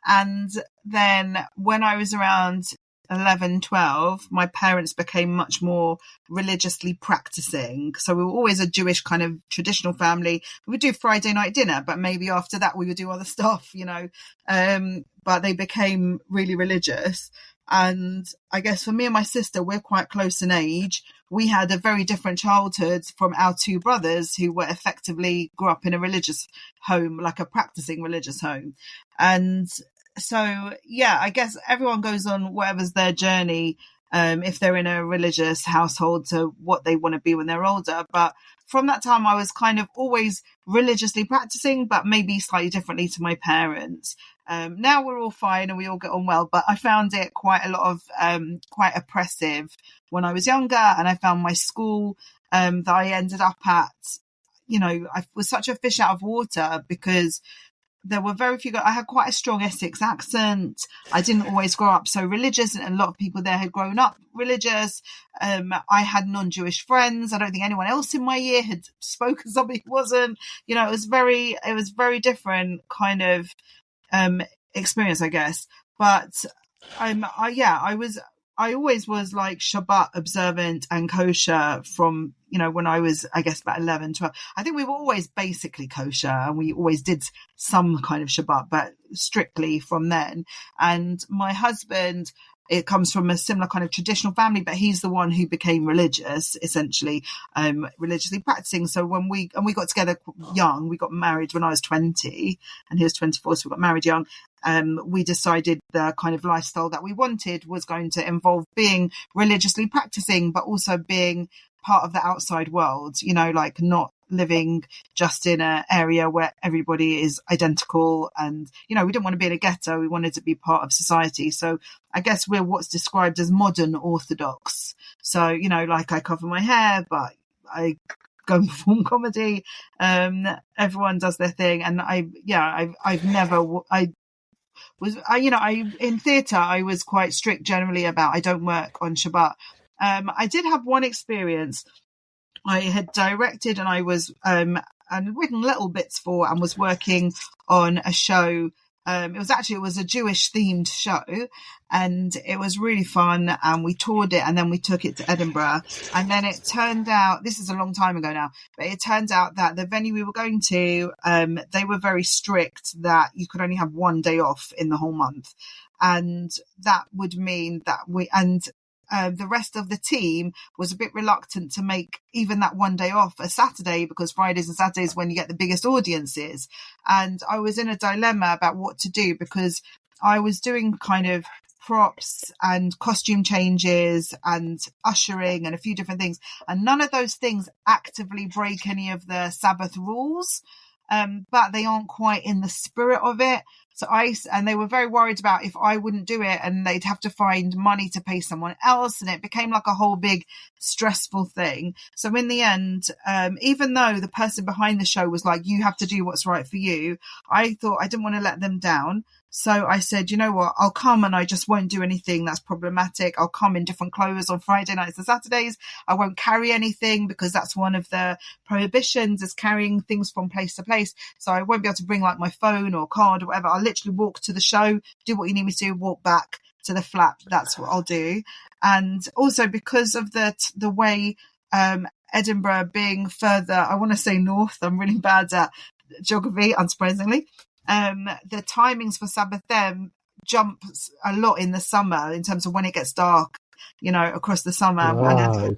And then when I was around 11, 12, my parents became much more religiously practicing. So we were always a Jewish kind of traditional family. We would do Friday night dinner, but maybe after that we would do other stuff. But they became really religious. And I guess for me and my sister, we're quite close in age. We had a very different childhood from our two brothers who were effectively grew up in a religious home, like a practicing religious home. And so, yeah, I guess everyone goes on whatever's their journey, if they're in a religious household, to what they want to be when they're older. But from that time, I was kind of always religiously practicing, but maybe slightly differently to my parents. Now we're all fine and we all get on well, but I found it quite a lot of quite oppressive when I was younger, and I found my school that I ended up at, I was such a fish out of water because there were very few. I had quite a strong Essex accent. I didn't always grow up so religious, and a lot of people there had grown up religious. I had non-Jewish friends. I don't think anyone else in my year had spoken somebody who wasn't. It was very different kind of experience, I guess. But I always was like Shabbat observant and kosher from, when I was, I guess, about 11, 12. I think we were always basically kosher, and we always did some kind of Shabbat, but strictly from then. And my husband, it comes from a similar kind of traditional family, but he's the one who became religious, essentially, religiously practicing. So when we got together young, we got married when I was 20 and he was 24. So we got married young. We decided the kind of lifestyle that we wanted was going to involve being religiously practicing, but also being part of the outside world, like not living just in an area where everybody is identical. And, we didn't want to be in a ghetto. We wanted to be part of society. So I guess we're what's described as modern Orthodox. So, like I cover my hair, but I go and perform comedy. Everyone does their thing. And in theatre, I was quite strict generally about I don't work on Shabbat. I did have one experience. I had directed and I was and written little bits for and was working on a show. It was a Jewish themed show, and it was really fun. And we toured it, and then we took it to Edinburgh. And then it turned out, this is a long time ago now, but it turned out that the venue we were going to, they were very strict that you could only have one day off in the whole month. And that would mean that the rest of the team was a bit reluctant to make even that one day off a Saturday, because Fridays and Saturdays when you get the biggest audiences. And I was in a dilemma about what to do, because I was doing kind of props and costume changes and ushering and a few different things. And none of those things actively break any of the Sabbath rules. But they aren't quite in the spirit of it. And they were very worried about if I wouldn't do it and they'd have to find money to pay someone else. And it became like a whole big stressful thing. So in the end, even though the person behind the show was like, you have to do what's right for you, I thought I didn't want to let them down. So I said, you know what, I'll come and I just won't do anything that's problematic. I'll come in different clothes on Friday nights and Saturdays. I won't carry anything because that's one of the prohibitions, is carrying things from place to place. So I won't be able to bring like my phone or card or whatever. I'll literally walk to the show, do what you need me to do, walk back to the flat. That's what I'll do. And also because of the way Edinburgh being further, I want to say north, I'm really bad at geography, unsurprisingly. The timings for Sabbath then jump a lot in the summer in terms of when it gets dark, across the summer. Right.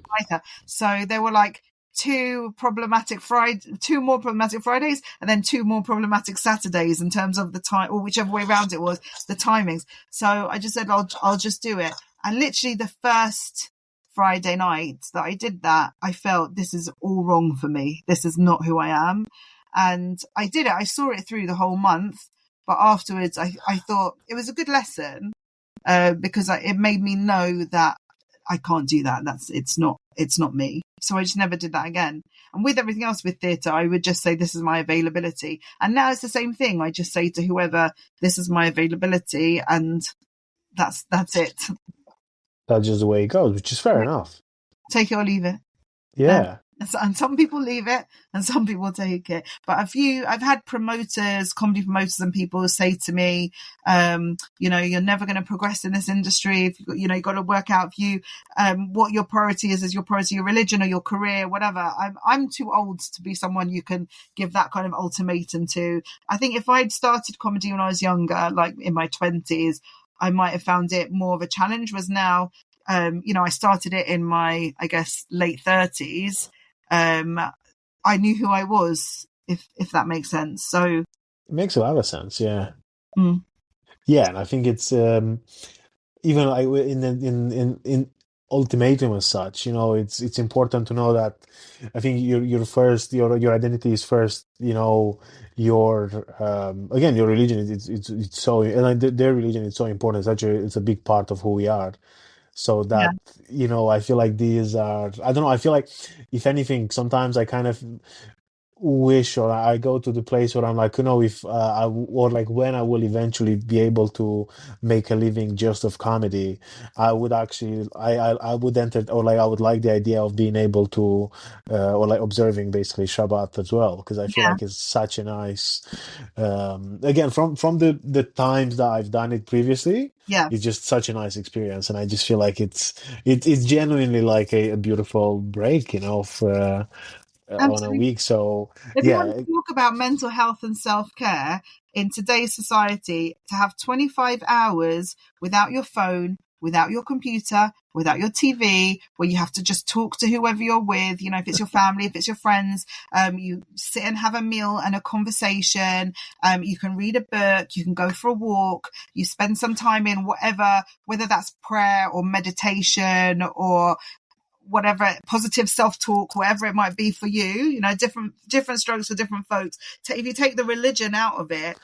So there were like two more problematic Fridays and then two more problematic Saturdays in terms of the time, or whichever way around it was, the timings. So I just said, I'll just do it. And literally the first Friday night that I did that, I felt this is all wrong for me. This is not who I am. And I did it. I saw it through the whole month. But afterwards, I thought it was a good lesson because it made me know that I can't do that. It's not me. So I just never did that again. And with everything else with theatre, I would just say, this is my availability. And now it's the same thing. I just say to whoever, this is my availability. And that's it. That's just the way it goes, which is fair enough. Take it or leave it. Yeah. And some people leave it and some people take it. But I've had comedy promoters and people say to me, you're never going to progress in this industry. If you've got to work out what your priority is your priority, your religion or your career, whatever. I'm too old to be someone you can give that kind of ultimatum to. I think if I'd started comedy when I was younger, like in my 20s, I might have found it more of a challenge. Was now, I started it in my, I guess, late 30s. I knew who I was, if that makes sense. So it makes a lot of sense. Yeah. Mm. Yeah. And I think it's, even like in ultimatum as such, it's important to know that I think your identity is first, your again, your religion it's so, and their religion is so important. It's a big part of who we are. So that, I feel like these are, I don't know, I feel like if anything, sometimes I kind of wish, or I go to the place where I'm like, if or like when I will eventually be able to make a living just of comedy, I would actually, I would enter, or like I would like the idea of being able to, or like observing basically Shabbat as well, because I feel like it's such a nice, again, from the times that I've done it previously, it's just such a nice experience, and I just feel like it's genuinely like a beautiful break, on a week. So if you want to talk about mental health and self-care in today's society, to have 25 hours without your phone, without your computer, without your TV, where you have to just talk to whoever you're with, if it's your family, if it's your friends, you sit and have a meal and a conversation, you can read a book, you can go for a walk, you spend some time in whether that's prayer or meditation or whatever, positive self-talk, whatever it might be for you, different strokes for different folks. If you take the religion out of it,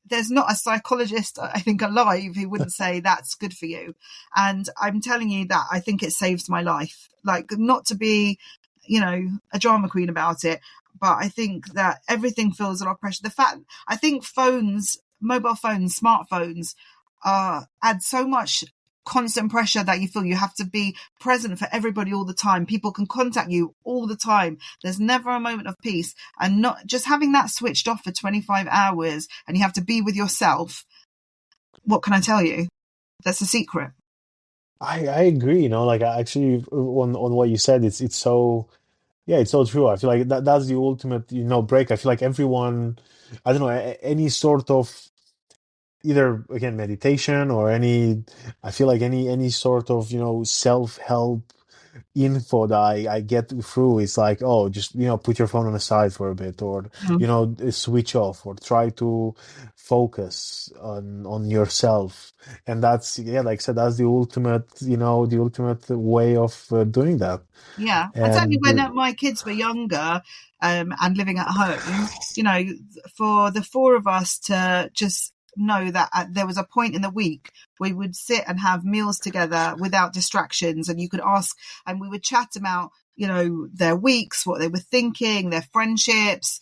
there's not a psychologist, I think, alive who wouldn't say that's good for you. And I'm telling you that I think it saves my life. Like, not to be, a drama queen about it, but I think that everything feels a lot of pressure. I think mobile phones, smartphones, add so much constant pressure that you feel you have to be present for everybody all the time. People can contact you all the time. There's never a moment of peace, and not just having that switched off for 25 hours and you have to be with yourself. What can I tell you? That's a secret. I agree, like I actually on what you said, it's so, it's so true. I feel like that's the ultimate, break. I feel like everyone, I don't know, any sort of, either again meditation or I feel like any sort of self-help info that I get through is like, oh, just, put your phone on the side for a bit, or, Mm. switch off, or try to focus on yourself. And that's, yeah, like I said, that's the ultimate, the ultimate way of doing that. Yeah, I tell you, And when my kids were younger, and living at home, for the four of us to just know that there was a point in the week we would sit and have meals together without distractions, and you could ask, and we would chat about, their weeks, what they were thinking, their friendships,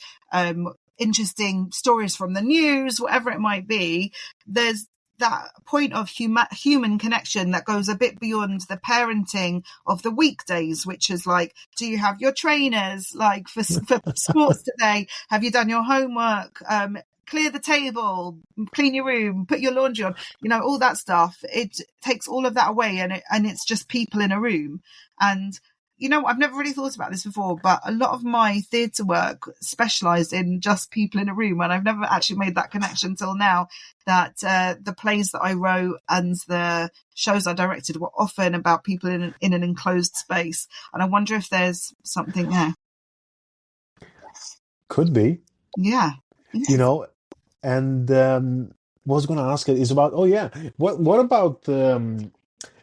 interesting stories from the news, whatever it might be. There's that point of human connection that goes a bit beyond the parenting of the weekdays, which is like, do you have your trainers, like for sports today? Have you done your homework? Clear the table, clean your room, put your laundry on, all that stuff. It takes all of that away, and it's just people in a room. And I've never really thought about this before, but a lot of my theatre work specialised in just people in a room, and I've never actually made that connection till now, that the plays that I wrote and the shows I directed were often about people in an enclosed space. And I wonder if there's something there. could be, Yeah. And what I was going to ask is about, what about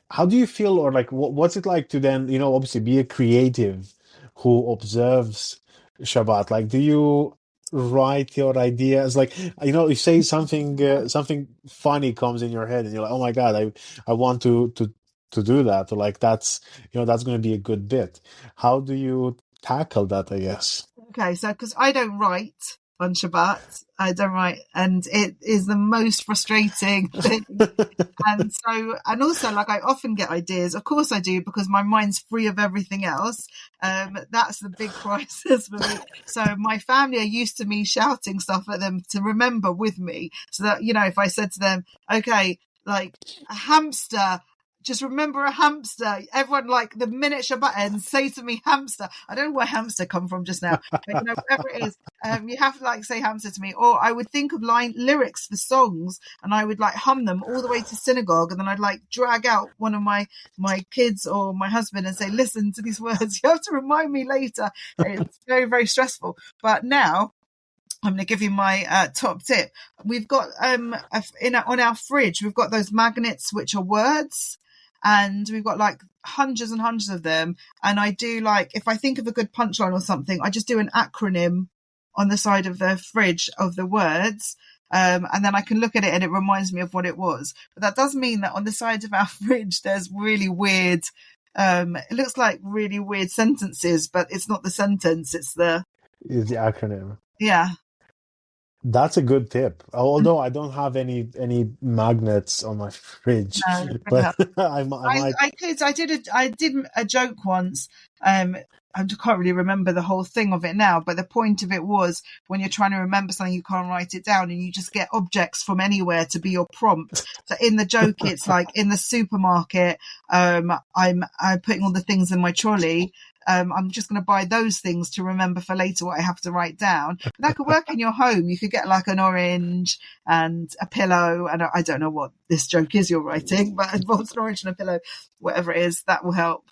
how do you feel, or like what's it like to then, obviously be a creative who observes Shabbat? Like, do you write your ideas? Like, you say something funny comes in your head, and you're like, oh my God, I want to do that, or like that's that's going to be a good bit. How do you tackle that, I guess? Okay, so because I don't write on Shabbat, and it is the most frustrating thing. And also, like, I often get ideas. Of course I do, because my mind's free of everything else. That's the big crisis for me. So my family are used to me shouting stuff at them to remember with me. So that, if I said to them, okay, like a hamster, just remember a hamster. Everyone, like, the minute Shabbat ends, say to me hamster. I don't know where hamster come from just now, but whatever it is, you have to like say hamster to me. Or I would think of lyrics for songs, and I would like hum them all the way to synagogue, and then I'd like drag out one of my kids or my husband and say, listen to these words. You have to remind me later. It's very, very stressful. But now I'm going to give you my top tip. We've got on our fridge, we've got those magnets which are words. And we've got like hundreds and hundreds of them. And I do, like, if I think of a good punchline or something, I just do an acronym on the side of the fridge of the words. And then I can look at it and it reminds me of what it was. But that does mean that on the side of our fridge, there's really weird, it looks like really weird sentences, but it's not the sentence. It's the acronym. Yeah. That's a good tip. Although I don't have any magnets on my fridge, but I might. I did a joke once. I can't really remember the whole thing of it now, but the point of it was, when you're trying to remember something, you can't write it down, and you just get objects from anywhere to be your prompt. So in the joke, it's like in the supermarket, I'm putting all the things in my trolley. I'm just going to buy those things to remember for later what I have to write down. But that could work in your home. You could get like an orange and a pillow, and I don't know what this joke is you're writing, but it involves an orange and a pillow, whatever it is, that will help.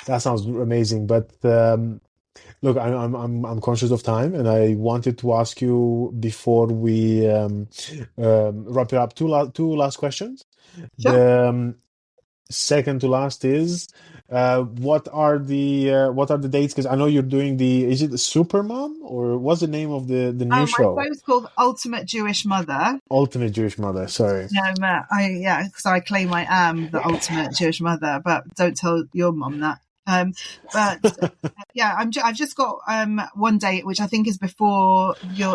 That sounds amazing. But look, I'm conscious of time, and I wanted to ask you before we wrap it up two last questions. Sure. The second to last is what are the dates? Because I know you're doing is it the Supermom, or what's the name of the new show? My show's called Ultimate Jewish Mother. Ultimate Jewish Mother. Sorry. Yeah, because I claim I am the ultimate Jewish mother, but don't tell your mum that. But yeah, I've just got one date, which I think is before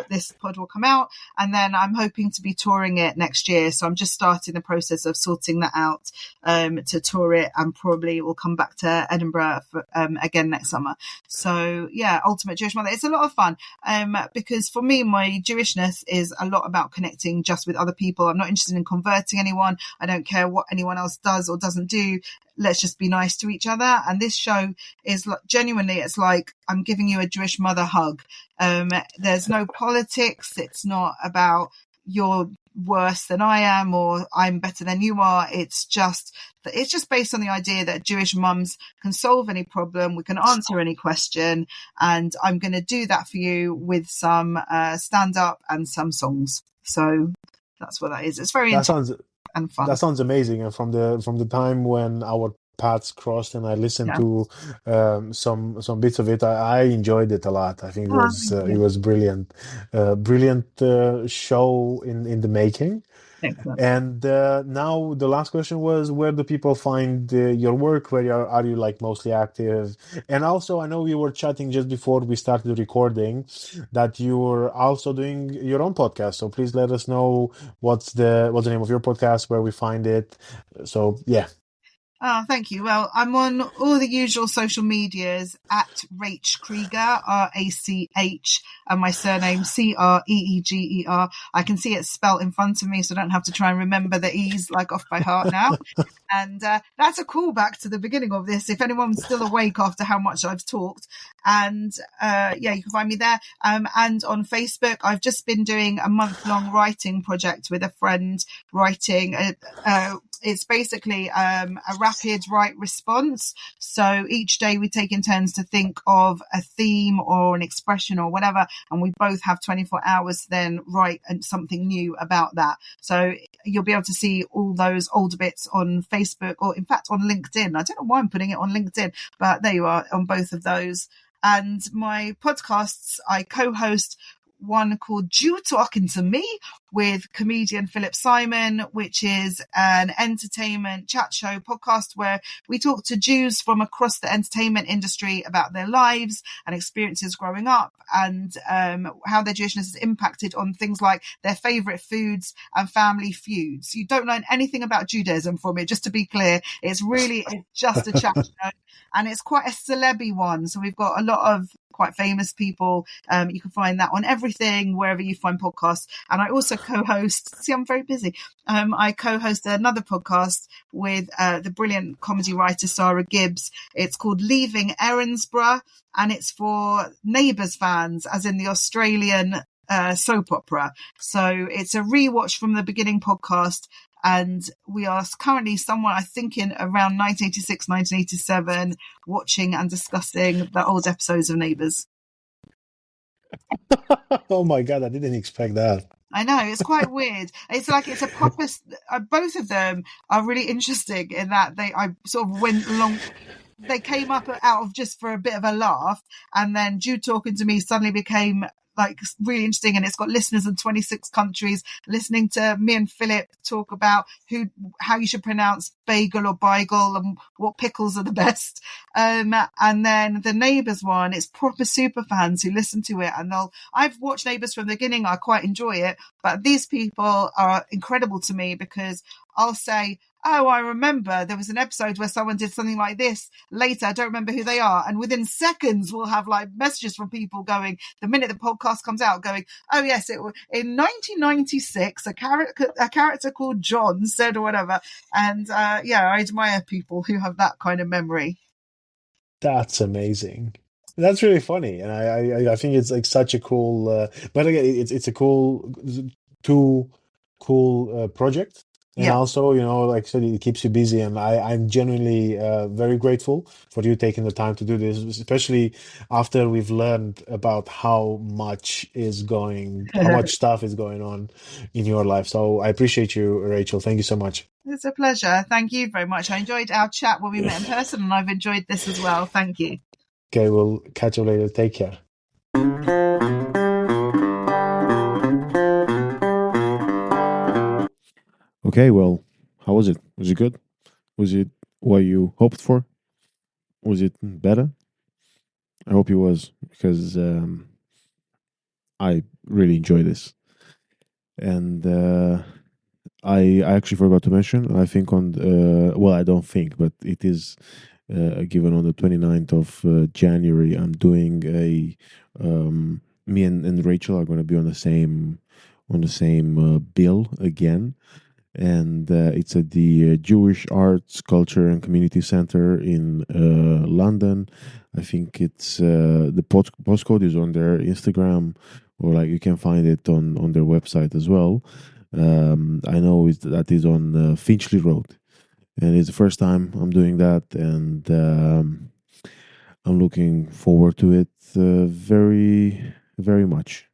this pod will come out, and then I'm hoping to be touring it next year. So I'm just starting the process of sorting that out to tour it, and probably will come back to Edinburgh again next summer. So yeah, Ultimate Jewish Mother. It's a lot of fun because for me, my Jewishness is a lot about connecting just with other people. I'm not interested in converting anyone. I don't care what anyone else does or doesn't do. Let's just be nice to each other. And this show is genuinely, it's like I'm giving you a Jewish mother hug. There's no politics. It's not about your worse than I am or I'm better than you are. It's just based on the idea that Jewish mums can solve any problem, we can answer any question, and I'm going to do that for you with some stand up and some songs. So that's what that is. It's very interesting and fun. That sounds amazing. And from the time when our paths crossed and I listened to some bits of it, I enjoyed it a lot. I think it was brilliant, show in the making. Excellent. And now the last question was, where do people find your work? Where are you like mostly active? And also, I know we were chatting just before we started recording that you're also doing your own podcast. So please let us know what's the name of your podcast, where we find it. So yeah. Oh, thank you. Well, I'm on all the usual social medias at Rachel Creeger, R-A-C-H, and my surname C-R-E-E-G-E-R. I can see it spelt in front of me, so I don't have to try and remember the E's like off by heart now. And that's a callback to the beginning of this, if anyone's still awake after how much I've talked. And you can find me there. And on Facebook, I've just been doing a month-long writing project with a friend, writing it's basically a rapid write response. So each day we take in turns to think of a theme or an expression or whatever, and we both have 24 hours to then write something new about that. So you'll be able to see all those older bits on Facebook, or in fact on LinkedIn. I don't know why I'm putting it on LinkedIn, but there you are on both of those. And my podcasts, I co-host one called Jew Talkin To Me with comedian Philip Simon, which is an entertainment chat show podcast where we talk to Jews from across the entertainment industry about their lives and experiences growing up, and how their Jewishness has impacted on things like their favorite foods and family feuds. You don't learn anything about Judaism from it, just to be clear. It's just a chat show, and it's quite a celeb-y one. So we've got a lot of quite famous people. You can find that on everything, wherever you find podcasts. And I also co-host, see, I'm very busy. I co-host another podcast with the brilliant comedy writer Sarah Gibbs. It's called Leaving Erinsborough, and it's for Neighbours fans, as in the Australian soap opera. So it's a rewatch from the beginning podcast. And we are currently somewhere, I think, in around 1986, 1987, watching and discussing the old episodes of Neighbours. Oh my God, I didn't expect that. I know, it's quite weird. It's like it's a proper. Both of them are really interesting in that I sort of went along. They came up out of just for a bit of a laugh, and then Jew Talking To Me suddenly became like really interesting, and it's got listeners in 26 countries listening to me and Philip talk about how you should pronounce bagel or beigel and what pickles are the best. And then the Neighbours one, it's proper super fans who listen to it, and I've watched Neighbours from the beginning. I quite enjoy it, but these people are incredible to me because I'll say, oh, I remember there was an episode where someone did something like this. Later, I don't remember who they are. And within seconds, we'll have like messages from people going, the minute the podcast comes out, going, oh, yes, in 1996, a character called John said or whatever. And I admire people who have that kind of memory. That's amazing. That's really funny. And I think it's like such a cool, but again, it's a cool project. And also, like I said, it keeps you busy. And I'm genuinely very grateful for you taking the time to do this, especially after we've learned about how much stuff is going on in your life. So I appreciate you, Rachel. Thank you so much. It's a pleasure. Thank you very much. I enjoyed our chat when we met in person, and I've enjoyed this as well. Thank you. Okay, we'll catch you later. Take care. Okay, well, how was it? Was it good? Was it what you hoped for? Was it better? I hope it was, because I really enjoy this. And I actually forgot to mention, I think I don't think, but it is given on the 29th of January, I'm doing me and Rachel are going to be on the same bill again. And it's at the Jewish Arts, Culture and Community Center in London. I think it's the postcode is on their Instagram, or like you can find it on their website as well. I know that is on Finchley Road, and it's the first time I'm doing that, and I'm looking forward to it very, very much.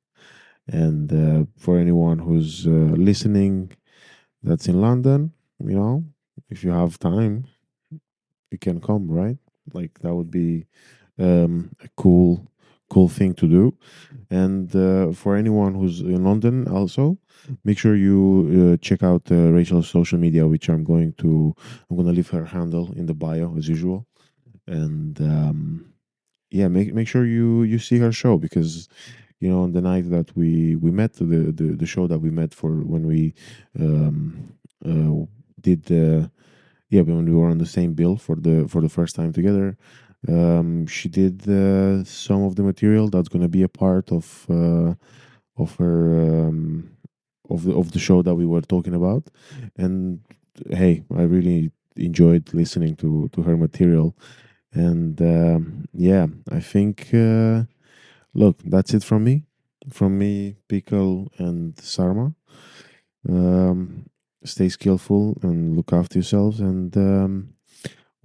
And for anyone who's listening that's in London, you know, if you have time, you can come, right? Like that would be a cool thing to do. And for anyone who's in London, also make sure you check out Rachel's social media, which I'm going to leave her handle in the bio as usual. And yeah, make sure you see her show, because on the night that we met, the show that we met for when we did the yeah, when we were on the same bill for the first time together, she did some of the material that's going to be a part of her of the show that we were talking about. And hey, I really enjoyed listening to her material. And yeah, I think look, that's it from me, Pickle and Sarma. um, Stay skillful and look after yourselves, and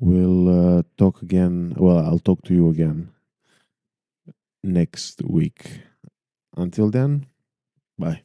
we'll talk again. Well, I'll talk to you again next week. Until then, bye.